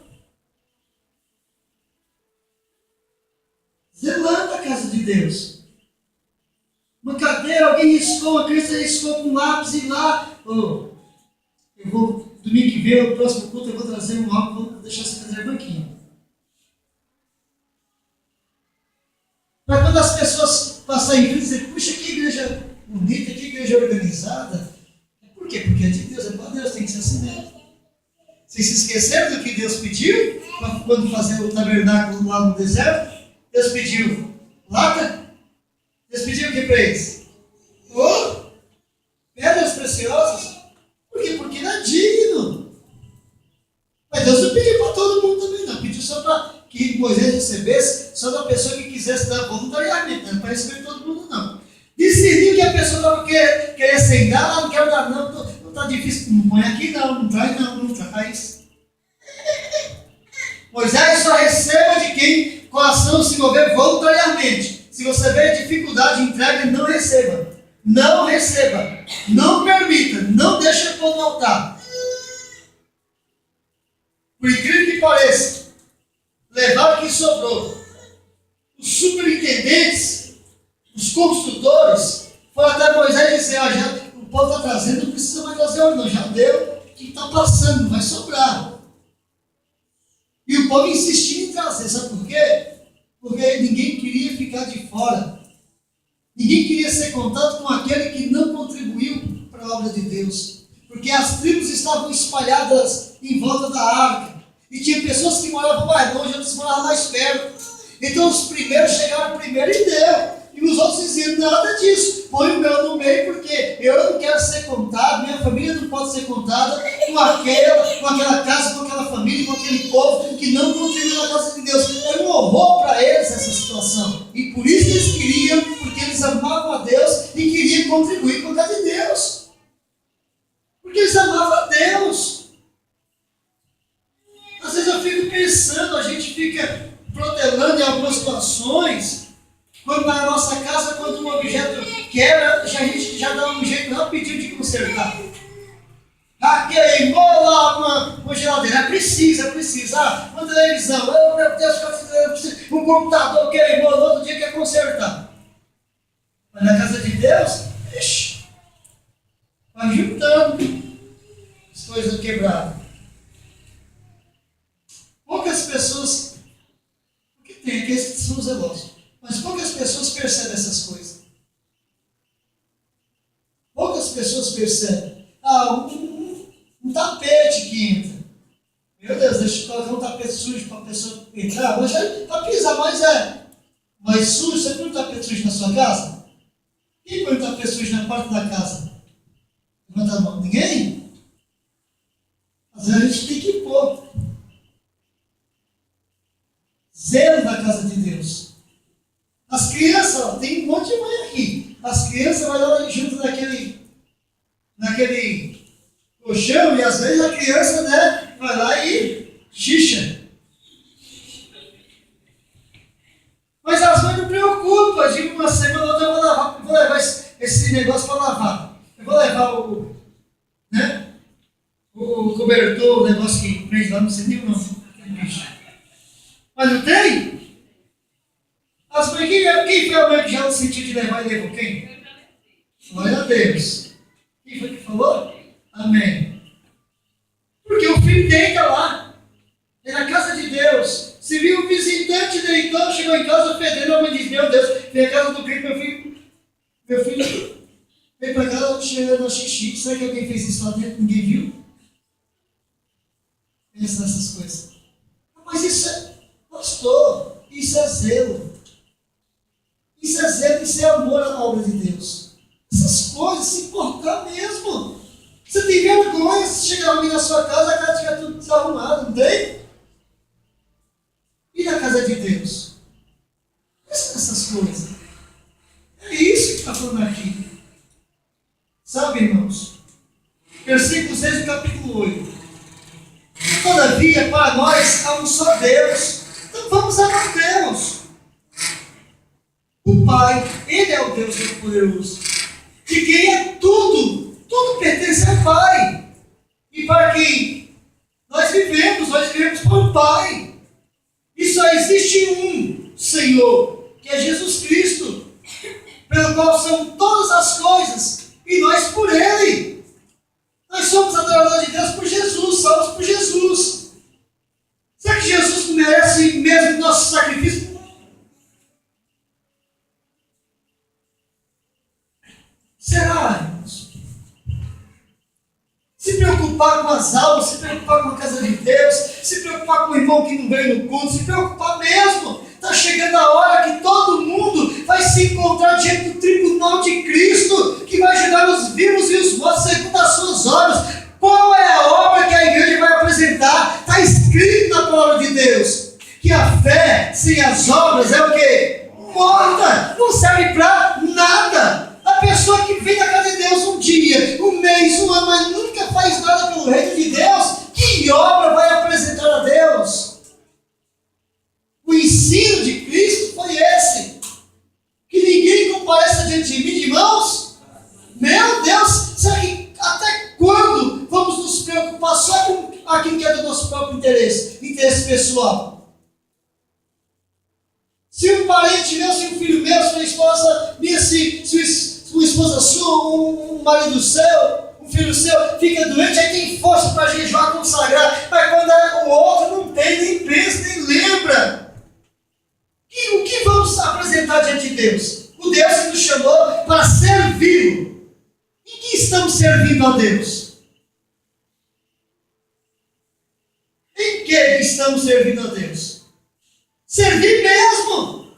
Zelando a casa de Deus. Uma cadeira, alguém riscou, uma criança riscou com lápis e lá. Oh, eu vou, domingo que vem, o próximo culto, eu vou trazer um álbum, vou deixar essa cadeira branquinha. Para quando as pessoas passarem em frente e dizer, puxa, que igreja bonita, que igreja organizada. Por quê? Porque é de Deus, é para Deus, tem que ser assim mesmo. Vocês se esqueceram do que Deus pediu quando fazer o tabernáculo lá no deserto? Deus pediu lata? Deus pediu o que para eles? Oh, pedras preciosas? Por quê? Porque não é digno. Mas Deus não pediu para todo mundo também, não. Pediu só para que Moisés recebesse, só da pessoa que quisesse dar voluntariamente, não para receber todo mundo, não. Discerniu que a pessoa estava querendo sem dar, não quero dar, não está difícil, não põe aqui não traz não, não traz. Moisés só receba de quem o coração se mover voluntariamente. Se você vê dificuldade, entregue, não receba. Não receba. Não permita. Não deixe pôr no altar. Por incrível que pareça, levar o que sobrou. Os superintendentes, os construtores, foram até Moisés dizer, o povo está trazendo, não precisa mais trazer ouro não, já deu, o que está passando, vai sobrar. E o povo insistia em trazer, sabe por quê? Porque ninguém queria ficar de fora. Ninguém queria ser contado com aquele que não contribuiu para a obra de Deus. Porque as tribos estavam espalhadas em volta da arca. E tinha pessoas que moravam mais longe, outras moravam mais perto. Então os primeiros chegaram primeiro e deu. E os outros diziam, nada disso. Põe o meu no meio, porque eu não quero ser contado, minha família não pode ser contada com aquela casa, com aquela família, com aquele povo que não contribui na casa de Deus. Era um horror para eles essa situação. E por isso eles queriam, porque eles amavam a Deus e queriam contribuir com a casa de Deus. Porque eles amavam a Deus. Às vezes eu fico pensando, a gente fica protelando em algumas situações, quando na nossa casa, quando um objeto quebra, a gente já dá um jeito rapidinho de consertar. Ah, queimou lá uma geladeira, precisa. Uma televisão, oh, meu Deus, um computador queimou, no outro dia quer consertar. Mas na casa de Deus, ixi, vai juntando as coisas quebradas. Poucas pessoas, porque tem aqueles que são zelosos, mas poucas pessoas percebem essas coisas. Poucas pessoas percebem. Um tapete que entra. Meu Deus, deixa eu colocar um tapete sujo para a pessoa entrar, mas para pisar mais é. Mas sujo, você não está sujo na sua casa? Quem põe o sujo na porta da casa? Levanta a mão. Ninguém? Às vezes a gente tem que pôr. Zelo da casa de Deus. As crianças, ó, tem um monte de mãe aqui. As crianças vão lá junto naquele colchão, e às vezes a criança, né, vai lá e xixa. Mas as mães não preocupam. Digo, uma semana ou outra eu vou levar esse negócio para lavar. Eu vou levar o cobertor, o negócio que prende lá, não sei nem o nome. Mas não tem? As mães, quem foi a mãe que já não sentiu de levar e levou? Quem? Glória a Deus. Quem foi que falou? Amém. Porque o filho deita lá. É na casa de Deus. Se viu um visitante deitou, chegou em casa fedendo, a mãe diz, meu Deus, vem a casa do crente, meu filho veio para casa cheirando a xixi. Será que alguém fez isso lá dentro? Ninguém viu? Pensa nessas coisas. Mas isso é, pastor, isso é zelo. Isso é zelo, isso é amor à obra de Deus. Essas coisas, se importar mesmo. Você tem vergonha se chegar alguém na sua casa, a casa estiver tudo desarrumado, não tem? E na casa de Deus? Pensa nessas coisas. É isso que está falando aqui. Sabe, irmãos? Versículo 6 do capítulo 8. Todavia, para nós há um só Deus. Então vamos amar Deus. O Pai, Ele é o Deus Todo-Poderoso. De quem é tudo. Tudo pertence ao Pai. E para quem nós vivemos para o Pai. E só existe um Senhor, que é Jesus Cristo, pelo qual são todas as coisas, e nós por Ele. Nós somos adoradores de Deus por Jesus, salvos por Jesus. Será que Jesus merece mesmo nosso sacrifício? Será, irmãos? Se preocupar com as almas, se preocupar com a casa de Deus, se preocupar com o irmão que não veio no culto, se preocupar mesmo. Está chegando a hora que todo mundo vai se encontrar diante do tribunal de Cristo, que vai julgar os vivos e os mortos segundo as suas obras. Qual é a obra que a igreja vai apresentar? Está escrito na palavra de Deus que a fé sem as obras é o quê? Morta, não serve para nada. A pessoa que vem da casa de Deus um dia, um mês, um ano, mas nunca faz nada pelo reino de Deus, que obra vai apresentar a Deus? O ensino de Cristo foi esse. Que ninguém compareça diante de mim, irmãos. Meu Deus, será que até quando vamos nos preocupar só com aquilo que é do nosso próprio interesse pessoal? Se um parente meu, se um filho meu, se uma esposa minha, se uma esposa sua, um marido seu, um filho seu, fica doente, aí tem força para jejuar, consagrar, mas quando o outro não tem, nem pensa, nem lembra. E o que vamos apresentar diante de Deus? O Deus que nos chamou para servi-lo. Em que estamos servindo a Deus? Em que estamos servindo a Deus? Servir mesmo.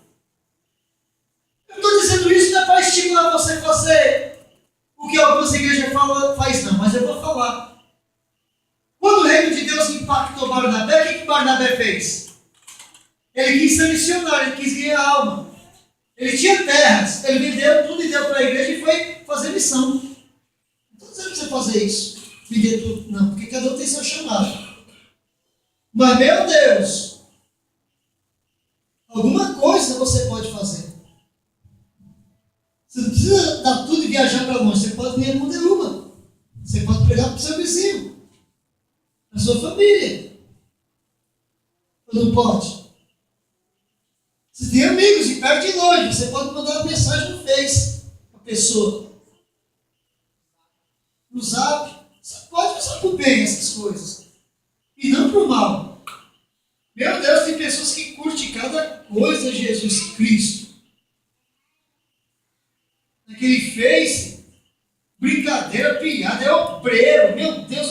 Eu estou dizendo isso não é para estimular você a fazer o que algumas igrejas faz não, mas eu vou falar. Quando o reino de Deus impactou Barnabé, o que Barnabé fez? Ele quis ser missionário, ele quis ganhar alma. Ele tinha terras, ele vendeu tudo e deu para a igreja e foi fazer missão. Não estou dizendo para você fazer isso, vender tudo, não, porque cada um tem seu chamado. Mas, meu Deus, alguma coisa você pode fazer. Você não precisa dar tudo e viajar para longe, você pode ganhar uma derruba. Você pode pregar para o seu vizinho, para a sua família. Ou não pode? Você tem amigos de perto e de longe, você pode mandar uma mensagem no Face para a pessoa. No Zap. Você pode usar para o bem essas coisas. E não para o mal. Meu Deus, tem pessoas que curtem cada coisa Jesus Cristo. Naquele Face, brincadeira, piada, é obreiro. Meu Deus,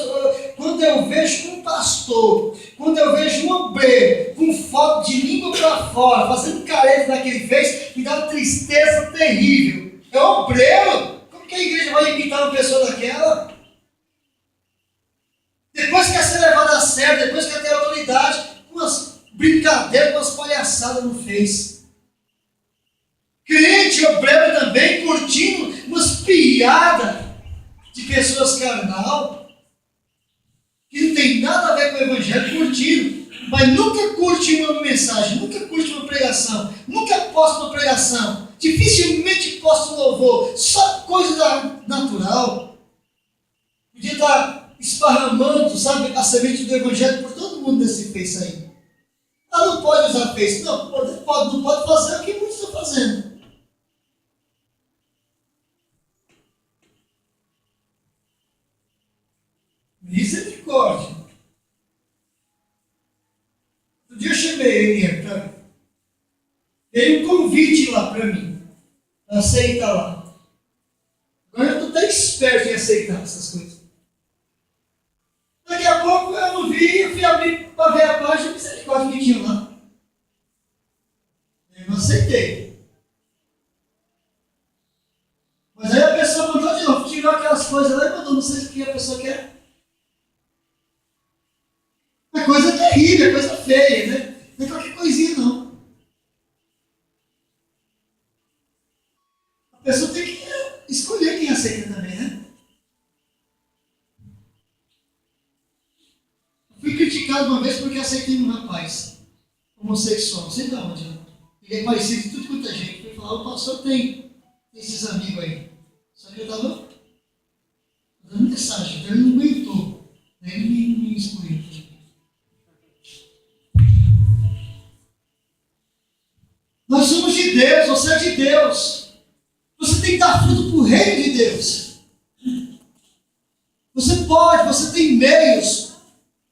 quando eu vejo um pastor, quando eu vejo um obreiro com foto de língua para fora, fazendo careta naquele Face, daquela. Depois quer ser levado a sério, depois quer ter autoridade, umas brincadeiras, umas palhaçadas não fez. Crente obreiro também curtindo umas piadas de pessoas carnal, que não tem nada a ver com o evangelho, curtindo, mas nunca curte uma mensagem, nunca curte uma pregação, nunca posta uma pregação, dificilmente posta um louvor, só coisa natural. Podia estar esparramando, sabe, a semente do evangelho por todo mundo nesse Face aí. Ah, não pode usar Face. Não pode fazer o que muitos estão fazendo. Misericórdia. Um dia eu chamei ele, veio um convite lá para mim, para aceitar lá. Agora eu estou até esperto em aceitar essas coisas. Daqui a pouco eu não vi, eu fui abrir para ver a página de misericórdia que tinha lá. Eu não aceitei. Mas aí a pessoa mandou de novo, tirou aquelas coisas lá e mandou, não sei o que a pessoa quer. É coisa terrível, é coisa feia, né? Não é qualquer coisinha não. A pessoa tem que escolher quem aceita também, né? Fui criticado uma vez porque aceitei um rapaz homossexual, não sei de onde, né? Ele é parecido com tudo quanto é gente. Fui falar, o pastor tem esses amigos aí. Só que eu estava dando mensagem, então ele não aguentou. Ele me excluiu. Nós somos de Deus, você é de Deus. Você tem que dar fruto para o reino de Deus. Você tem meios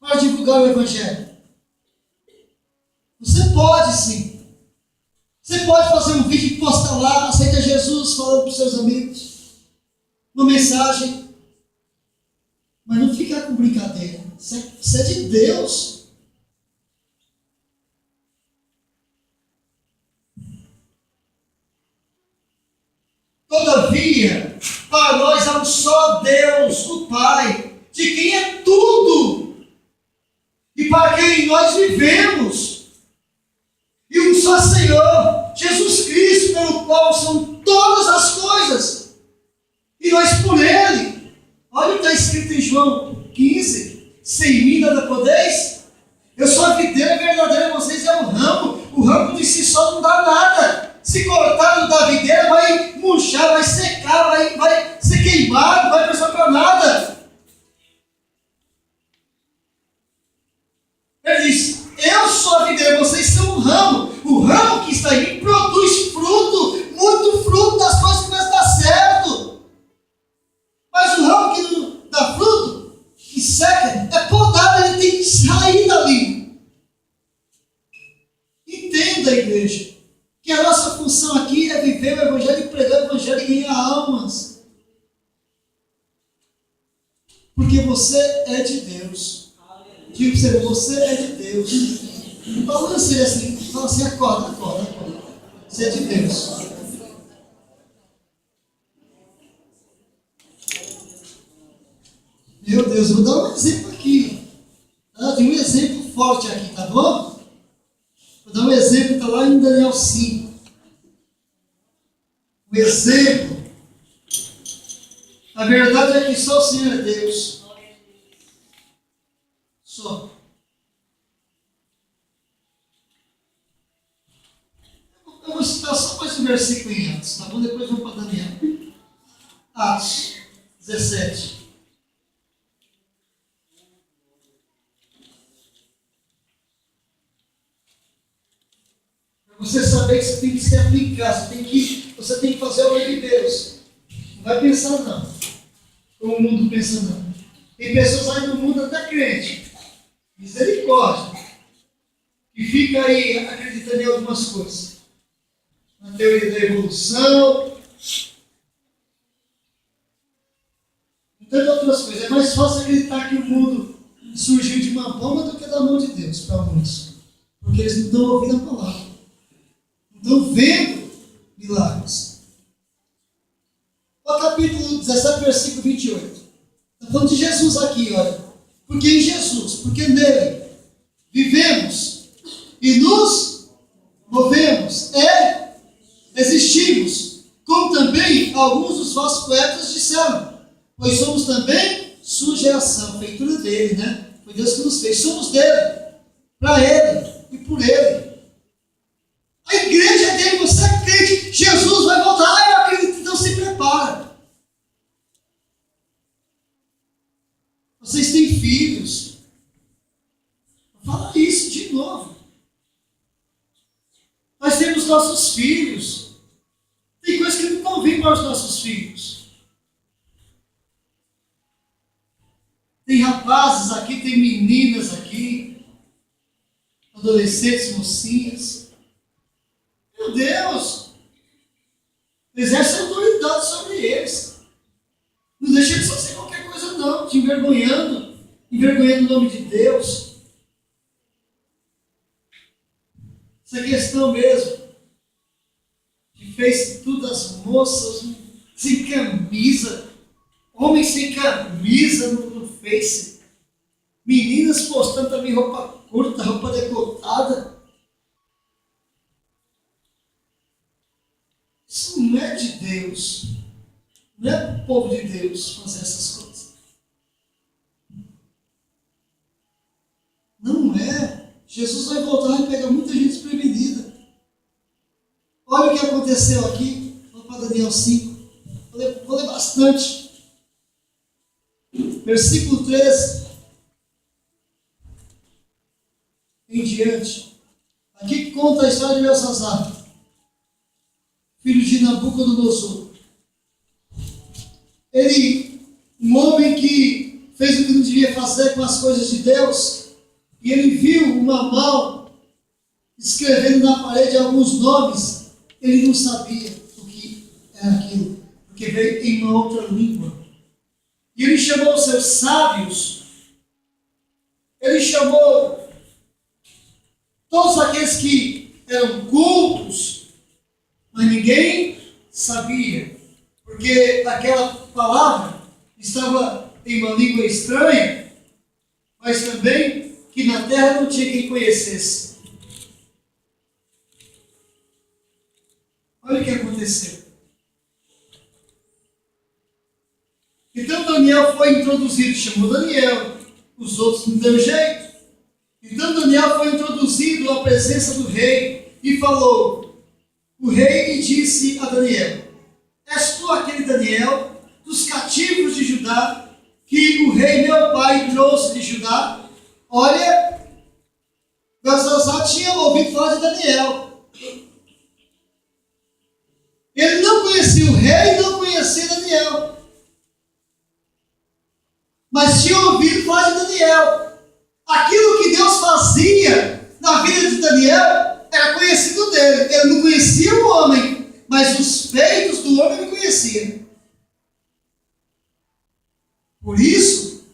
para divulgar o Evangelho. Você pode sim. Você pode fazer um vídeo e postar lá, aceita Jesus, falando para os seus amigos. Uma mensagem. Mas não fica com brincadeira. Você é de Deus. Todavia, para nós há um só Deus, o Pai, de quem é tudo, e para quem nós vivemos, e um só Senhor, Jesus Cristo, pelo qual são todas as coisas, e nós por Ele. Olha o que está escrito em João 15, sem mim nada podeis. Eu sou a videira verdadeira, vocês é o ramo de si só não dá nada. Se cortar da videira, vai murchar, vai secar, vai ser queimado, não vai prestar para nada. Ele diz, eu sou a videira, vocês são o ramo. O ramo que está em mim produz fruto, muito fruto das coisas que não está certo. Mas o ramo que não dá fruto, que seca, é podado, ele tem que sair dali. Entenda, igreja, que a nossa função aqui é viver o Evangelho, pregar o Evangelho e ganhar almas. Porque você é de Deus. Digo para você é de Deus. Balance ele assim, fala assim, acorda. Você é de Deus. Meu Deus, eu vou dar um exemplo aqui. Tem um exemplo forte aqui, tá bom? Vou dar um exemplo, está lá em Daniel 5. O exemplo. A verdade é que só o Senhor é Deus. Só. Eu vou citar só mais um versículo em Atos, tá bom? Depois vamos para Daniel. Atos 17. Você saber que você tem que se aplicar, você tem que fazer o reino de Deus. Não vai pensar não, como o mundo pensa não. Tem pessoas aí no mundo até crente, misericórdia, que fica aí acreditando em algumas coisas. Na teoria da evolução, e tantas outras coisas. É mais fácil acreditar que o mundo surgiu de uma bomba do que da mão de Deus, para muitos. Porque eles não estão ouvindo a palavra. Estão vendo milagres. O capítulo 17, versículo 28. Está falando de Jesus aqui, olha. Porque em Jesus, porque nele vivemos e nos movemos, existimos, como também alguns dos vossos poetas disseram, pois somos também sua geração, feitura dele, né? Foi Deus que nos fez, somos dele, para ele e por ele. A igreja é dele, você acredita, Jesus vai voltar, eu acredito, então se prepara. Vocês têm filhos. Vou falar isso de novo. Nós temos nossos filhos. Tem coisas que não convém para os nossos filhos. Tem rapazes aqui, tem meninas aqui, adolescentes, mocinhas. Meu Deus! Exerce autoridade sobre eles. Não deixa eles fazer qualquer coisa não, te envergonhando o nome de Deus. Essa questão mesmo, que fez tudo as moças sem camisa, homens sem camisa no Face, meninas postando também roupa curta, roupa decotada. Isso não é de Deus. Não é o povo de Deus fazer essas coisas. Não é. Jesus vai voltar e pegar muita gente desprevenida. Olha o que aconteceu aqui. Vamos para Daniel 5. Vou ler bastante. Versículo 13. Em diante. Aqui conta a história de Belsazar, filho de Nabucodonosor. Um homem que fez o que não devia fazer com as coisas de Deus, e ele viu uma mão escrevendo na parede alguns nomes, ele não sabia o que era aquilo, porque veio em uma outra língua. E ele chamou os seus sábios, ele chamou todos aqueles que eram cultos, mas ninguém sabia, porque aquela palavra estava em uma língua estranha, mas também que na terra não tinha quem conhecesse. Olha o que aconteceu. Então Daniel foi introduzido, chamou Daniel, os outros não deu jeito. Então Daniel foi introduzido à presença do rei e falou. O rei lhe disse a Daniel: és tu aquele Daniel dos cativos de Judá, que o rei meu pai trouxe de Judá? Olha, Belsazar tinha ouvido falar de Daniel. Ele não conhecia o rei e não conhecia Daniel, mas tinha ouvido falar de Daniel. Aquilo que Deus fazia na vida de Daniel era conhecido dele. Ele não conhecia o homem, mas os feitos do homem ele conhecia. Por isso,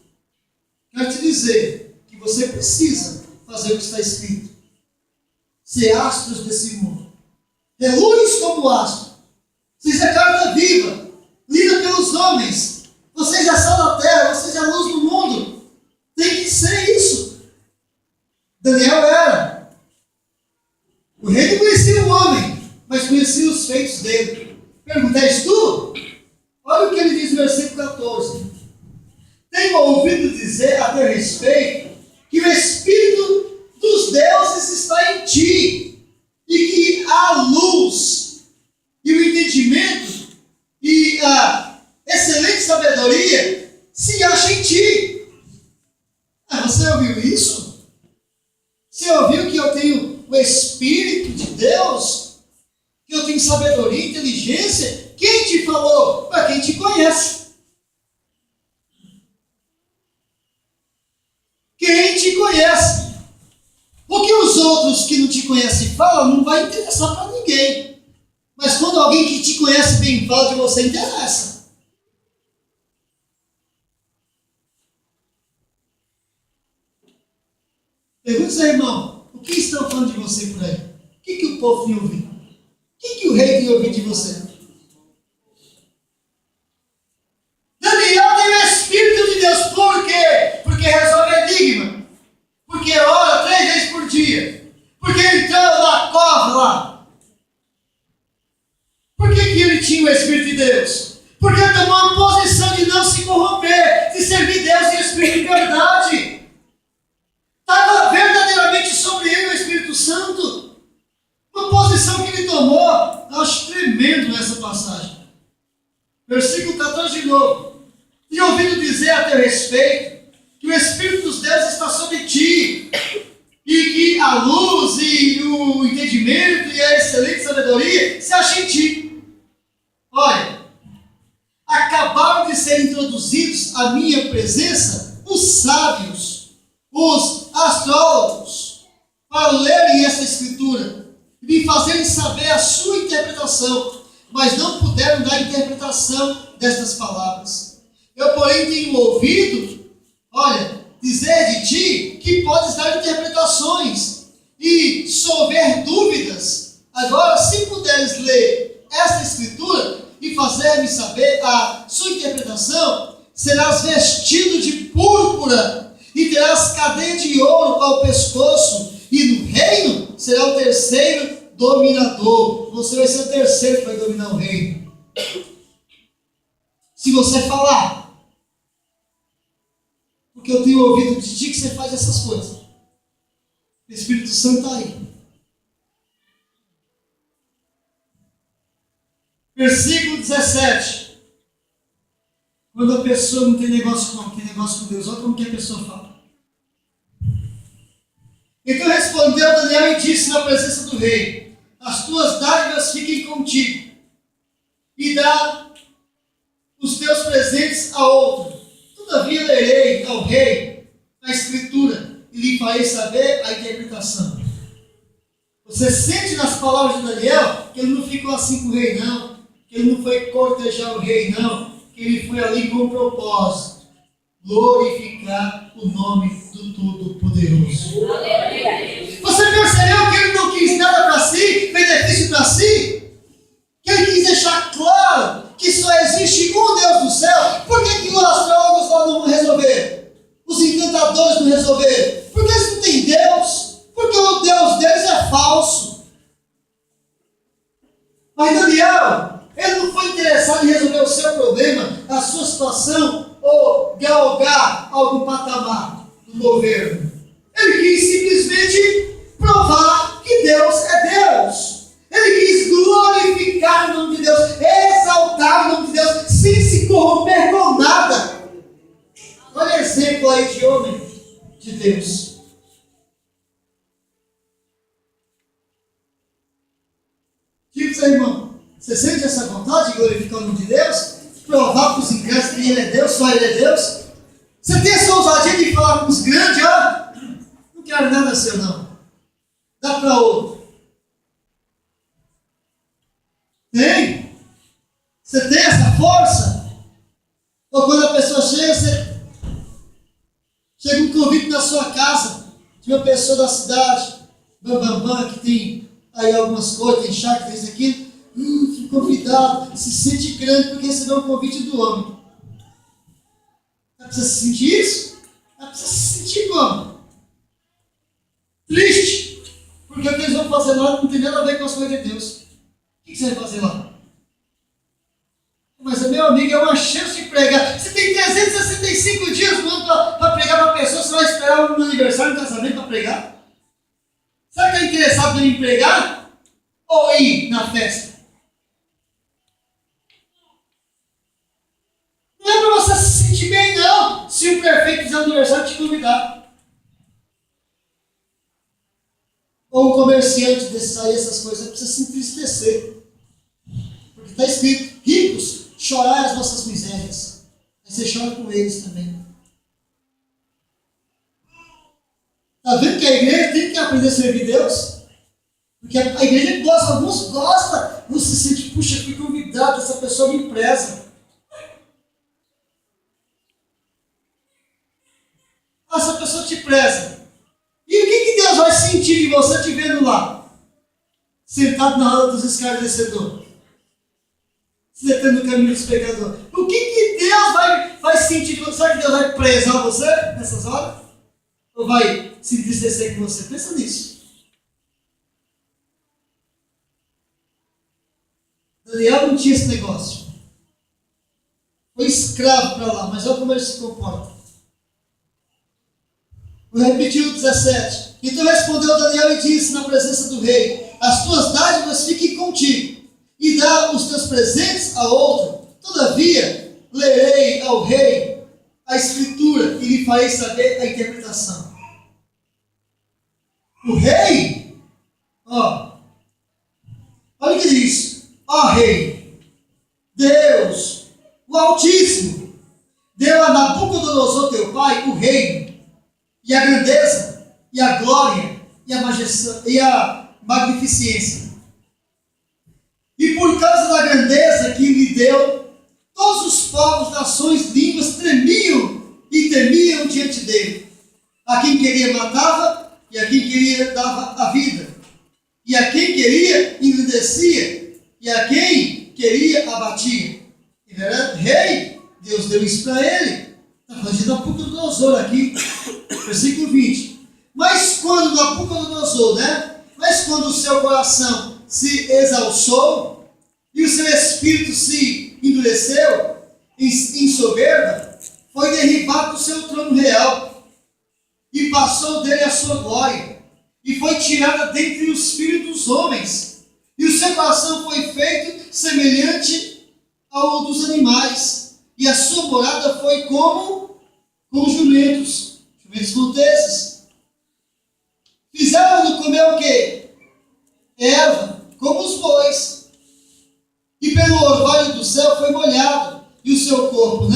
quero te dizer que você precisa fazer o que está escrito. Ser astros desse mundo. Reluz como astro. Vocês é carta viva, lida pelos homens. Vocês é sal da terra, vocês é luz do mundo. Tem que ser isso. Daniel era. O rei não conhecia o homem, mas conhecia os feitos dele. Pergunta: és tu? Olha o que ele diz no versículo 14. Tenho ouvido dizer a teu respeito que o Espírito dos deuses está em ti, e que a luz e o entendimento e a excelente sabedoria se acham em ti. Você ouviu isso? Você ouviu que eu tenho o Espírito de Deus? Que eu tenho sabedoria e inteligência? Quem te falou? Para quem te conhece. Quem te conhece. O que os outros que não te conhecem falam não vai interessar para ninguém. Mas quando alguém que te conhece bem fala de você, interessa. Pergunta, irmão, o que estão falando de você por aí? O que o povo tem ouvido? O que o rei tem ouvido de você? Daniel tem o Espírito de Espírito de verdade. Estava verdadeiramente sobre ele o Espírito Santo. Uma posição que ele tomou. Eu acho tremendo essa passagem. Versículo 14 de novo. E ouvido dizer a teu respeito que o Espírito dos deuses está sobre ti, e que a luz e o entendimento e a excelente sabedoria se acham em ti. Olha, acabaram de ser introduzidos à minha presença os sábios, os astrólogos, para lerem essa escritura e me fazerem saber a sua interpretação, mas não puderam dar interpretação destas palavras. Eu, porém, tenho ouvido, olha, dizer de ti que podes dar interpretações, e se houver dúvidas, agora, se puderes ler esta escritura e fazer-me saber a sua interpretação, serás vestido de púrpura e terás cadeia de ouro ao pescoço, e no reino será o terceiro dominador. Você vai ser o terceiro que vai dominar o reino. Se você falar, porque eu tenho ouvido de ti que você faz essas coisas. O Espírito Santo está aí. Versículo 17. Quando a pessoa não tem negócio com Deus, olha como que a pessoa fala. Então respondeu Daniel e disse na presença do rei: as tuas dádivas fiquem contigo, e dá os teus presentes a outro. Todavia lerei ao rei a escritura e lhe farei saber a interpretação. Você sente nas palavras de Daniel que ele não ficou assim com o rei, não. Que ele não foi cortejar o rei, não. Que ele foi ali com um propósito: glorificar o nome do Todo-Poderoso. Você percebeu que ele não quis nada para si, benefício para si? Que ele quis deixar claro que só existe um Deus do céu. Por que os astrólogos lá não resolveram? Os encantadores não resolveram? Porque eles não têm Deus. Porque o Deus deles é falso. Mas Daniel, ele não foi interessado em resolver o seu problema, a sua situação, ou galgar algum patamar do governo. Ele quis simplesmente provar que Deus é Deus. Ele quis glorificar o nome de Deus, exaltar o nome de Deus, sem se corromper com nada. Olha exemplo aí de homem de Deus. Diga para você, irmão, você sente essa vontade de glorificar o nome de Deus? Provar para os incrédulos que Ele é Deus, só Ele é Deus? Você tem essa ousadia de falar com os grandes, ó? Não quero nada seu, não. Dá para outro. Tem? Você tem essa força? Ou quando a pessoa chega um convite na sua casa de uma pessoa da cidade, bambambam, que tem aí algumas coisas, tem chá, tem isso aqui, fui convidado, se sente grande porque recebeu um convite do homem. Ela precisa sentir isso? Ela precisa se sentir como? Triste, porque o que eles vão fazer lá não tem nada a ver com as coisas de Deus. O que você vai fazer lá? Mas, meu amigo, é uma chance de pregar. Você tem 365 dias no ano para pregar para a pessoa. Você vai esperar um aniversário, um casamento para pregar? Será que é interessado em pregar? Ou ir na festa? Não é para você se sentir bem, não. Se o prefeito fizer aniversário, te convidar. Ou um comerciante desses aí, essas coisas, precisa se entristecer. Porque está escrito: ricos, chorai as vossas misérias. Aí você chora com eles também. Está vendo que a igreja tem que aprender a servir Deus? Porque a igreja gosta, alguns gostam. Você se sente, puxa, fui convidado, essa pessoa me preza. Essa pessoa te preza. E o que Deus vai sentir de você te vendo lá? Sentado na roda dos escarnecedores. Se detendo no caminho dos pecadores. O que Deus vai sentir de você? Será que Deus vai prezar você nessas horas? Ou vai se entristecer com você? Pensa nisso. Daniel não tinha esse negócio. Foi escravo para lá, mas olha como ele se comporta. Vou repetir o 17. Então respondeu Daniel e disse na presença do rei: as tuas dádivas fiquem contigo, e dá os teus presentes a outro. Todavia, lerei ao rei a escritura e lhe farei saber a interpretação. O rei, olha o que diz: ó rei, Deus, o Altíssimo, deu a Nabucodonosor teu pai o reino, e a grandeza, e a glória, e a magnificência. E por causa da grandeza que lhe deu, todos os povos, nações, línguas tremiam e temiam diante dele. A quem queria matava, e a quem queria dava a vida. E a quem queria engrandecia, e a quem queria abatia. Ele era rei, Deus deu isso para ele. Está falando de Nabucodonosor aqui, versículo 20. Mas quando Nabucodonosor, mas quando o seu coração se exalçou e o seu espírito se endureceu em soberba, foi derribado do seu trono real e passou dele a sua glória e foi tirada dentre os filhos dos homens, e o seu coração foi feito semelhante ao dos animais, e a sua morada foi como jumentos monteses. Fizeram-no comer o quê? Erva, como os bois. E pelo orvalho do céu foi molhado, e o seu corpo,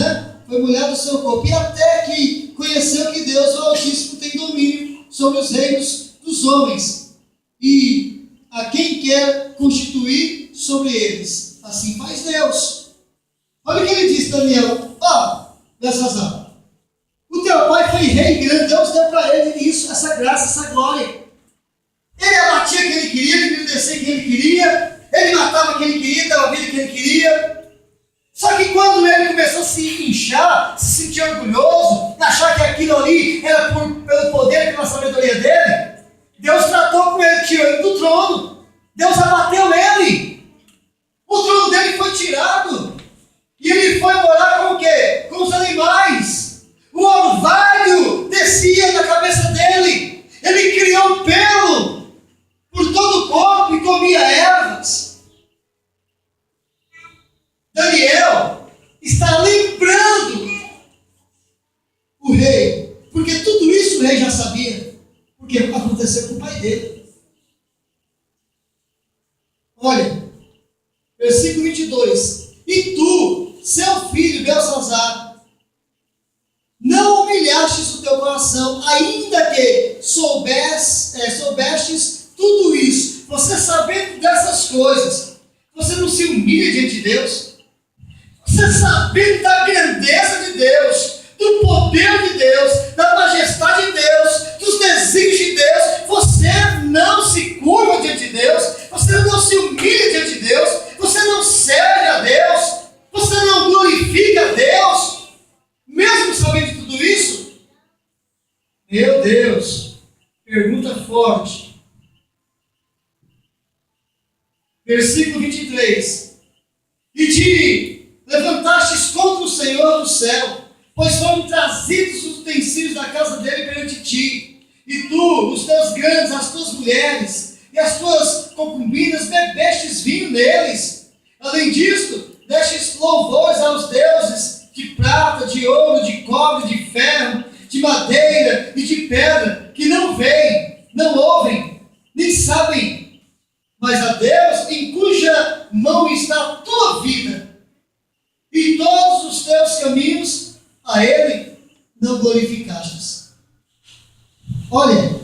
foi molhado o seu corpo. E até que conheceu que Deus, o Altíssimo, tem domínio sobre os reinos dos homens, e a quem quer constituir sobre eles. Assim faz Deus. Olha o que ele diz, Daniel. Belsazar, o teu pai foi rei grande, Deus deu para ele isso, essa graça, essa glória. Ele abatia quem ele queria, ele engrandeceu quem ele queria, ele matava quem ele queria, dava vida quem ele queria. Só que quando ele começou a se inchar, se sentir orgulhoso, achar que aquilo ali era pelo poder e pela sabedoria dele, Deus tratou com ele, tirou ele do trono. Deus abateu ele. O trono dele foi tirado. E ele foi morar com o quê? Com os animais. O orvalho descia da cabeça dele. Ele criou pelo por todo o corpo e comia ervas. Daniel está lembrando o rei, porque tudo isso o rei já sabia, porque aconteceu com o pai dele. Olha, versículo 22. E tu, seu filho Belsazar, não humilhastes o teu coração, ainda que soubestes tudo isso. Você sabendo dessas coisas, você não se humilha diante de Deus? Você sabendo da grandeza de Deus, do poder de Deus, da majestade de Deus, dos desígnios de Deus, você não se curva diante de Deus, você não se humilha diante de Deus, você não serve a Deus, você não glorifica a Deus, mesmo sabendo de tudo isso? Meu Deus, pergunta forte. Versículo 23. E te levantastes contra o Senhor do céu, pois foram trazidos os utensílios da casa dele perante ti, e tu, os teus grandes, as tuas mulheres e as tuas concubinas bebestes vinho neles. Além disto, destes louvores aos deuses de prata, de ouro, de cobre, de ferro, de madeira e de pedra, que não veem, não ouvem, nem sabem, mas a Deus em cuja mão está a tua vida, e todos os teus caminhos a Ele não glorificastes. Olha,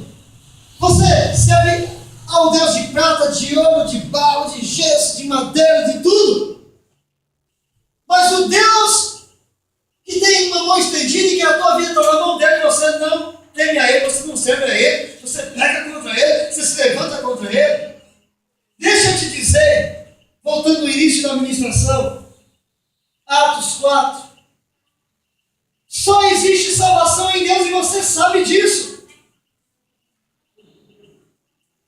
você serve ao Deus de prata, de ouro, de barro, de gesso, de madeira, de tudo. Mas o Deus que tem uma mão estendida e que a tua vida está na mão dele, você não teme a Ele, você não serve a Ele, você peca contra Ele, você se levanta contra Ele. Deixa eu te dizer, voltando no início da ministração, Atos 4. Só existe salvação em Deus e você sabe disso.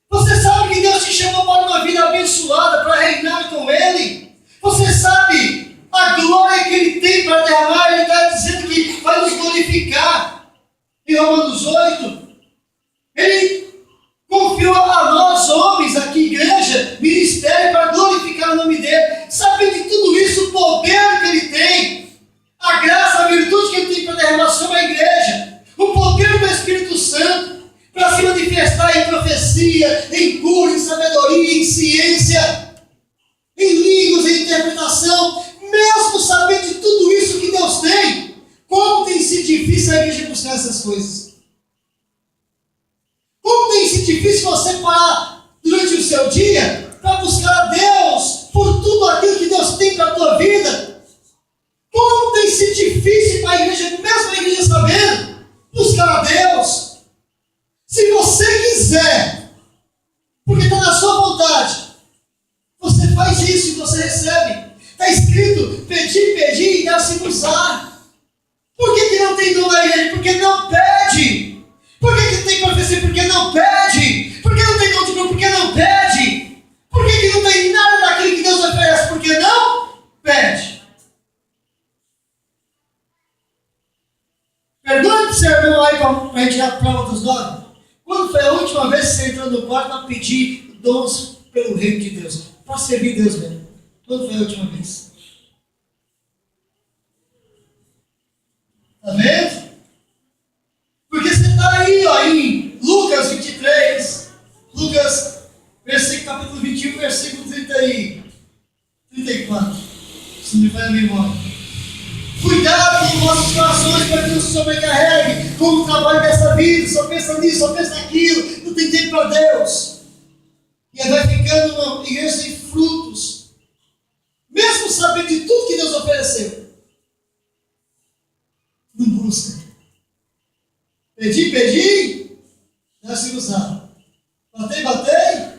Você sabe que Deus te chamou para uma vida abençoada, para reinar com Ele. Você sabe a glória que Ele tem para derramar. Ele está dizendo que vai nos glorificar. em Romanos 8, ele confiou a nós, homens, aqui, igreja, ministério, para glorificar o nome dele. Sabendo de tudo isso, o poder que ele tem, a graça, a virtude que ele tem para derramar sobre a igreja, o poder do Espírito Santo, para se manifestar em profecia, em cura, em sabedoria, em ciência, em línguas, em interpretação, mesmo sabendo de tudo isso que Deus tem, como tem sido difícil a igreja buscar essas coisas? Como tem sido difícil você parar durante o seu dia para buscar a Deus por tudo aquilo que Deus tem para a tua vida? Como tem sido difícil para a igreja, mesmo a igreja sabendo, buscar a Deus? Se você quiser, porque está na sua vontade, você faz isso e você recebe. Está escrito, pedir, pedir e dar-se-vos-á. Por que não tem dom na igreja? Porque não pede. Por que tem profecia? Porque não pede. Por que não tem dom de grupo? Porque não pede. Por que não tem nada daquilo que Deus oferece? Porque não pede. Pergunta para o seu irmão aí para a gente tirar a prova dos 9. Quando foi a última vez que você entrou no quarto para pedir dons pelo reino de Deus? Para servir Deus mesmo. Quando foi a última vez? Está vendo? Porque você está aí, ó, em Lucas 23, Lucas, capítulo 21, versículo 34. Se não me vai a memória. Cuidado com os nossos corações para que não se sobrecarregue com o trabalho dessa vida. Só pensa nisso, só pensa naquilo. Não tem tempo para Deus. E aí vai ficando uma igreja sem frutos. Mesmo sabendo de tudo que Deus ofereceu. Não busca. Pedi, dá-se-vos-á. Batei.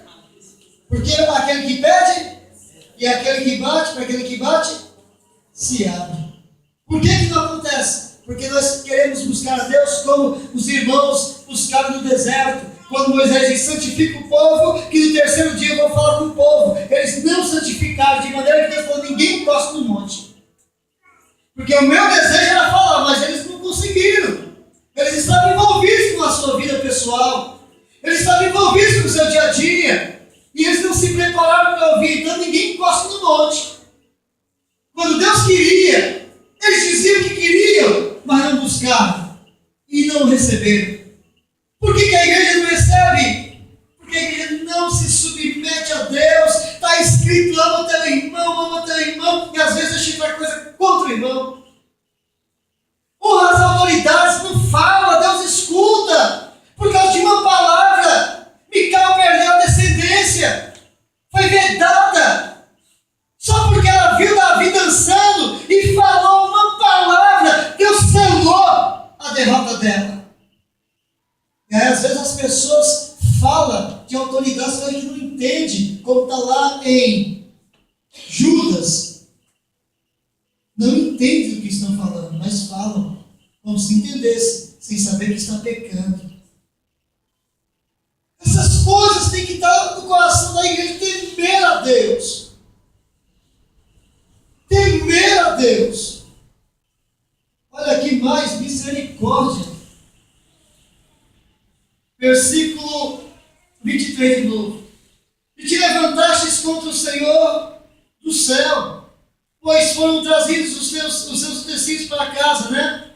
Porque aquele que pede e aquele que bate, para aquele que bate, se abre. Por que não acontece? Porque nós queremos buscar a Deus como os irmãos buscaram no deserto. Quando Moisés diz, santifica o povo, que no terceiro dia eu vou falar com o povo. Eles não santificaram, de maneira que Deus falou, ninguém encosta no monte. Porque o meu desejo era falar, mas eles não conseguiram. Eles estavam envolvidos com a sua vida pessoal. Eles estavam envolvidos com o seu dia a dia. E eles não se prepararam para ouvir. Então ninguém encosta no monte. Quando Deus queria, eles diziam que queriam, mas não buscaram. E não receberam. Por que a igreja não recebe? Porque a igreja não se submete a Deus. Está escrito, ama teu irmão. E às vezes a gente faz coisa contra o irmão. Honra as autoridades, não fala, Deus escuta. Por causa de uma palavra, Mical perdeu a descendência. Foi vedada. Só porque ela viu Davi dançando e falou uma palavra, Deus selou a derrota dela. E aí, às vezes as pessoas falam de autoridades que a gente não entende, como está lá em Judas. Não entende o que estão falando, mas falam como se entendesse, sem saber que está pecando. Essas coisas têm que estar no coração da igreja, temer a Deus. Temer a Deus. Olha aqui mais, misericórdia. Versículo 23 de novo. E te levantastes contra o Senhor do céu, pois foram trazidos os seus utensílios para casa, né?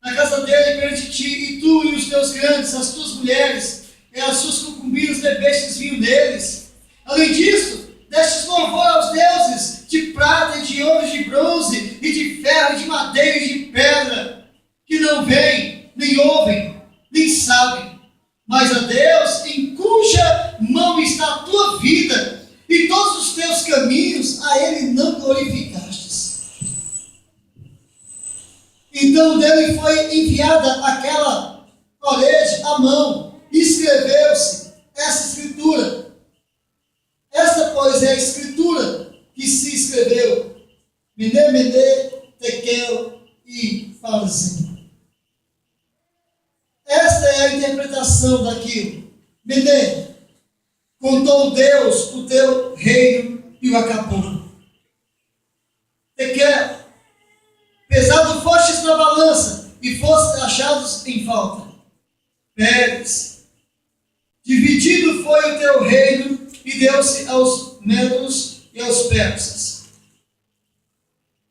Na casa dele perante ti, e tu e os teus grandes, as tuas mulheres, e as suas concubinas bebestes vinho deles. Além disso, destes louvor aos deuses de prata e de ouro, de bronze, e de ferro, e de madeira e de pedra, que não veem, nem ouvem, nem sabem, mas a Deus em cuja mão está a tua vida, e todos os teus caminhos a Ele não glorificastes. Então dele foi enviada aquela colete à mão, e escreveu-se essa escritura. Esta, pois, é a escritura que se escreveu. Mene, mene, tekel e parsim. Esta é a interpretação daquilo. Mene, contou Deus o teu reino e o acabou. Tekel, pesado fostes na balança e fossem achados em falta. Peles, dividido foi o teu reino e deu-se aos Medos e aos persas.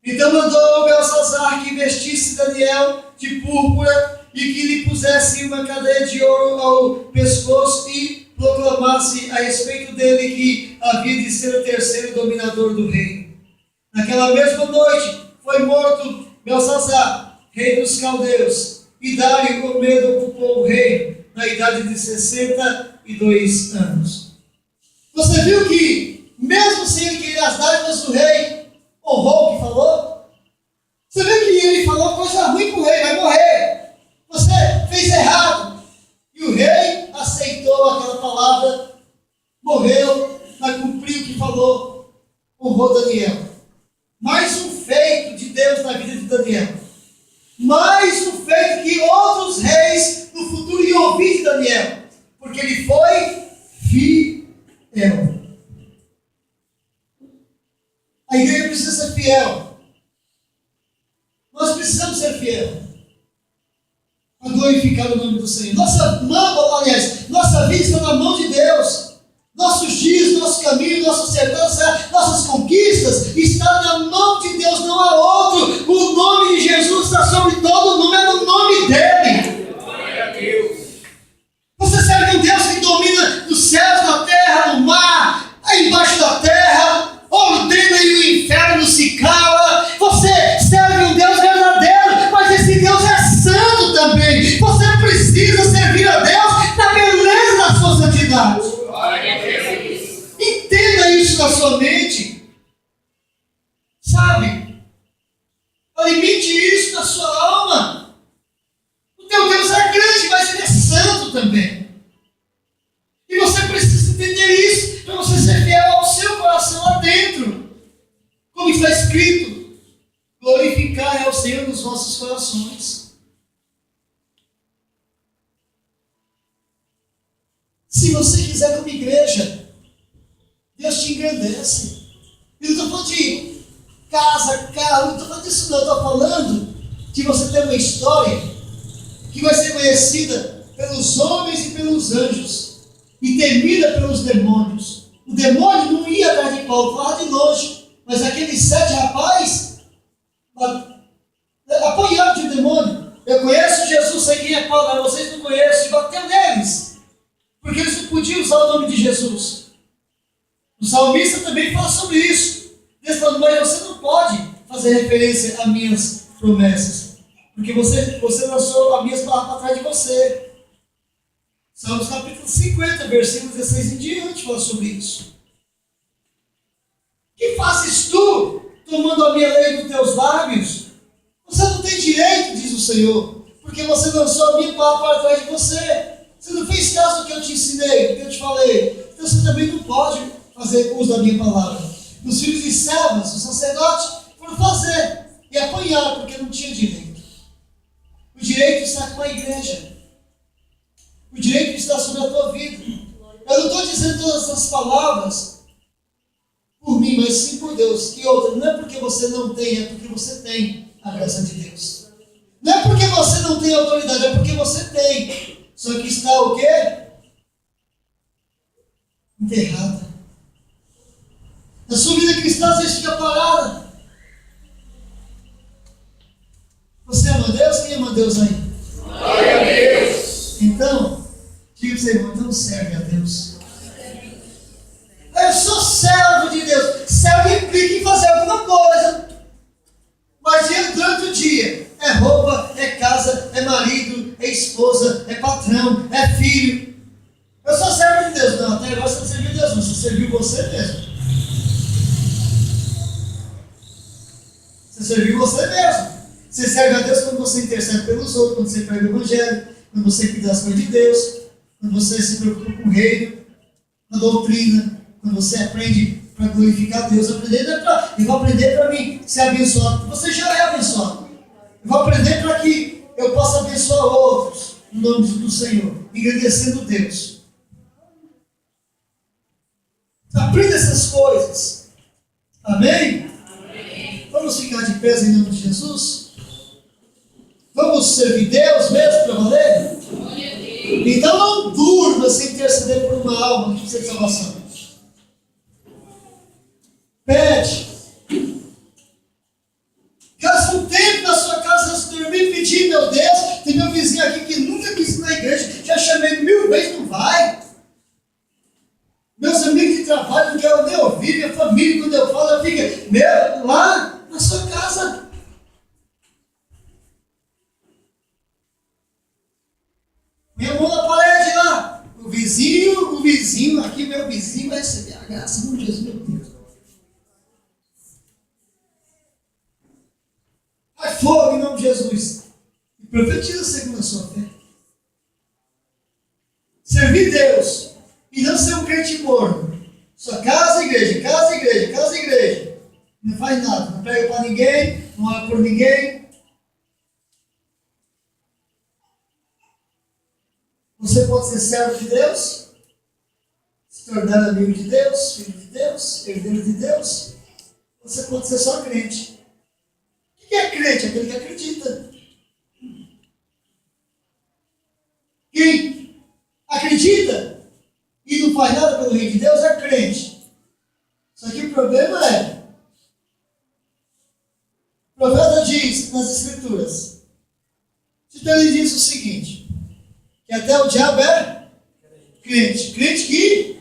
Então mandou Belsazar que vestisse Daniel de púrpura e que lhe pusesse uma cadeia de ouro ao pescoço e proclamasse a respeito dele que havia de ser o terceiro dominador do reino. Naquela mesma noite foi morto Belsazar, rei dos caldeus, e Dário com medo ocupou o reino, na idade de 62 anos. Você viu que, mesmo sem ele querer as dádivas do rei, honrou o que falou? Você viu que ele falou coisa ruim para o rei, vai morrer. Você fez errado. E o rei aceitou aquela palavra, morreu, mas cumpriu o que falou, honrou Daniel. Mais um feito de Deus na vida de Daniel. Mais um feito que outros reis no futuro iam ouvir de Daniel. Porque ele foi fiel. A igreja precisa ser fiel. Nós precisamos ser fiel. Para glorificar o nome do Senhor. Nossa vida está na mão de Deus. Nossos dias, nosso caminho, nossa certeza, nossas conquistas está na mão de Deus, não há outro. O nome de Jesus está sobre todo nome, é no nome dele. Glória a Deus. Você serve um Deus que domina dos céus, na terra, no mar, aí embaixo da terra, ordena e o inferno se cala. Você serve um Deus verdadeiro, mas esse Deus é santo também. Você precisa servir a Deus na beleza da sua santidade. Entenda isso na sua mente. Sabe? Alimente isso na sua alma. O teu Deus é grande, mas ele é santo também. E você precisa entender isso para você ser fiel ao seu coração lá dentro. Como está escrito: glorificar é o Senhor nos vossos corações. Se você quiser como igreja, Deus te engrandece. Eu não estou falando de casa, carro, não estou falando disso não. Eu estou falando de você ter uma história que vai ser conhecida pelos homens e pelos anjos e temida pelos demônios. O demônio não ia atrás de Paulo, falava de longe, mas aqueles 7 rapazes apoiaram de demônio. Eu conheço Jesus, sei quem é Paulo, mas vocês não conhecem, e bateu neles. Porque eles não podiam usar o nome de Jesus. O salmista também fala sobre isso. Deus falando, mas você não pode fazer referência a minhas promessas. Porque você lançou as minhas palavras para trás de você. Salmos capítulo 50, versículo 16 em diante, fala sobre isso. Que fazes tu, tomando a minha lei dos teus lábios? Você não tem direito, diz o Senhor, porque você lançou a minha palavra para trás de você. Você não fez caso do que eu te ensinei, do que eu te falei. Então você também não pode fazer uso da minha palavra. Os filhos de servas, os sacerdotes, foram fazer e apanhar, porque não tinha direito. O direito está com a igreja. O direito está sobre a tua vida. Eu não estou dizendo todas essas palavras por mim, mas sim por Deus. E outra, não é porque você não tem, é porque você tem a graça de Deus. Não é porque você não tem autoridade, é porque você tem. Só que está o quê? Enterrada. A sua vida cristã às vezes fica parada. Você ama Deus? Quem ama Deus aí? Glória a Deus. Então, diga para o seu irmão, então serve a Deus. Eu sou servo de Deus. Servo implica em fazer alguma coisa. Mas durante o dia, é roupa, é casa, é marido, é esposa, é patrão, é filho. Eu sou servo de Deus. Não, até agora você não serviu a Deus, você serviu você mesmo. Você serviu você mesmo. Você serve a Deus quando você intercede pelos outros, quando você prega o Evangelho, quando você cuida das coisas de Deus, quando você se preocupa com o reino, com a doutrina, quando você aprende para glorificar Deus. Eu vou aprender para mim ser abençoado. Você já é abençoado. Eu vou aprender para que eu possa abençoar outros, no nome do Senhor, engrandecendo Deus. Aprenda essas coisas. Amém? Amém. Vamos ficar de pé em nome de Jesus? Vamos servir Deus mesmo para valer? Então não durma sem interceder por uma alma que precisa de salvação. Pede. Gasta um tempo na sua casa antes de dormir pedindo, meu Deus. Tem meu vizinho aqui que nunca quis ir na igreja, já chamei 1000 vezes, não vai. Meus amigos de trabalho não querem nem ouvir, minha família, quando eu falo, ela fica, lá na sua casa. Minha mão na parede lá. O vizinho, aqui meu vizinho vai receber a graça de Jesus, meu Deus. Vai fogo em nome de Jesus. E profetiza segundo a sua fé. Servir Deus e não ser um crente morno. Só casa, igreja, casa, igreja, casa, igreja. Não faz nada, não prega para ninguém, não ora por ninguém. Você pode ser servo de Deus, se tornar amigo de Deus, filho de Deus, herdeiro de Deus. Você pode ser só crente. O que é crente? Aquele que acredita. Quem acredita e não faz nada pelo reino de Deus é crente. Só que o problema é, o profeta diz nas Escrituras, então ele diz o seguinte, que até o diabo é crente. Crente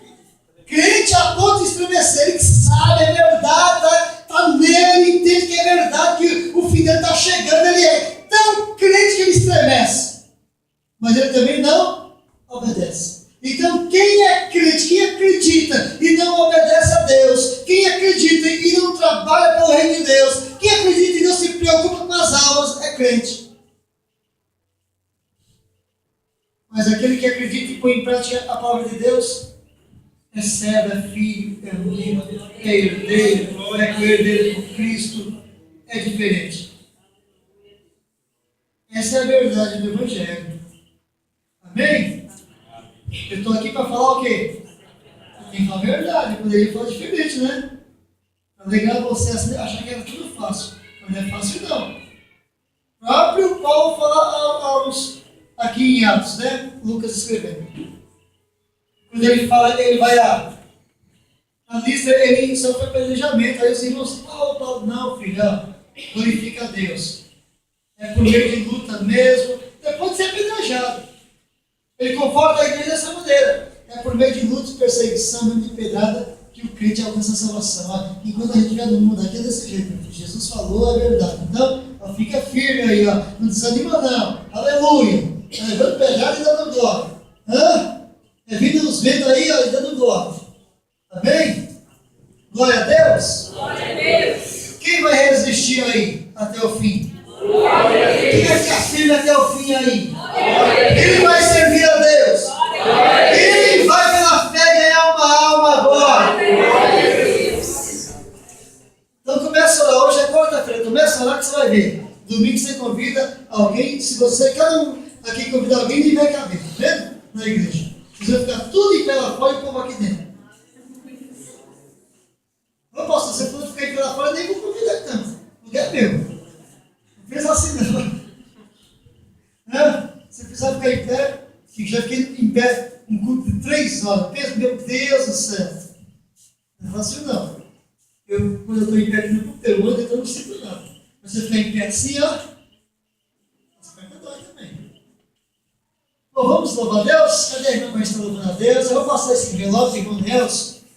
a ponto de estremecer, ele que sabe, é verdade, está nele, entende que é verdade, que o fim dele está chegando, ele é tão crente que ele estremece. Mas ele também não obedece. Então, quem é crente, quem acredita e não obedece a Deus, quem acredita e não trabalha pelo reino de Deus, quem acredita e não se preocupa com as almas, é crente. Mas aquele que acredita e põe em prática a palavra de Deus, é servo, é filho, é amigo, é herdeiro, é herdeiro com Cristo, é diferente. Essa é a verdade do Evangelho. Amém? Eu estou aqui para falar o quê? Eu tenho que falar a verdade, eu poderia falar diferente, né? Para alegrar você achar que era tudo fácil. Mas não é fácil não. O próprio Paulo fala aos aqui em Atos, né? Lucas escrevendo. Quando ele fala, ele vai a lista, ele sofre apedrejamento. Aí os irmãos, Paulo, não, filhão, glorifica a Deus. É por meio de luta mesmo, depois de ser apedrejado. Ele conforta a igreja dessa maneira. É por meio de luta, perseguição, mesmo de pedrada, que o crente alcança a salvação. Enquanto a gente estiver no mundo aqui é desse jeito, porque Jesus falou a verdade. Então, fica firme aí, não desanima não. Aleluia. Está levando pedrada e dando glória. É vindo os ventos aí, e dando glória. Amém? Glória a Deus. Glória a Deus. Quem vai resistir aí até o fim? Glória a Deus. Quem vai ficar firme até o fim aí? Glória a Deus. Quem vai servir a Deus? Glória a Deus. Quem vai pela fé ganhar uma alma agora? Glória a Deus. Então começa a orar, hoje é quarta-feira, começa a orar que você vai ver. Domingo você convida alguém, se você, cada um aqui convida alguém, nem vai caber, tá vendo? Na igreja. Vocês vão ficar tudo em pé lá fora e o povo aqui dentro. Não posso, se você for ficar em pé lá fora, nem vou convidar tanto. O lugar é meu. Não fez assim não. Se precisar ficar em pé, que já fiquei em pé um culto de 3 horas. Pensa, meu Deus do céu. Não é fácil não. Quando eu estou em pé aqui no culto, eu ando, então não sinto nada. Mas você ficar em pé assim, as pernas dói também. Bom, vamos louvar a Deus? Cadê a irmã que está louvando a Deus? Eu vou passar esse envelope, irmão Nelson.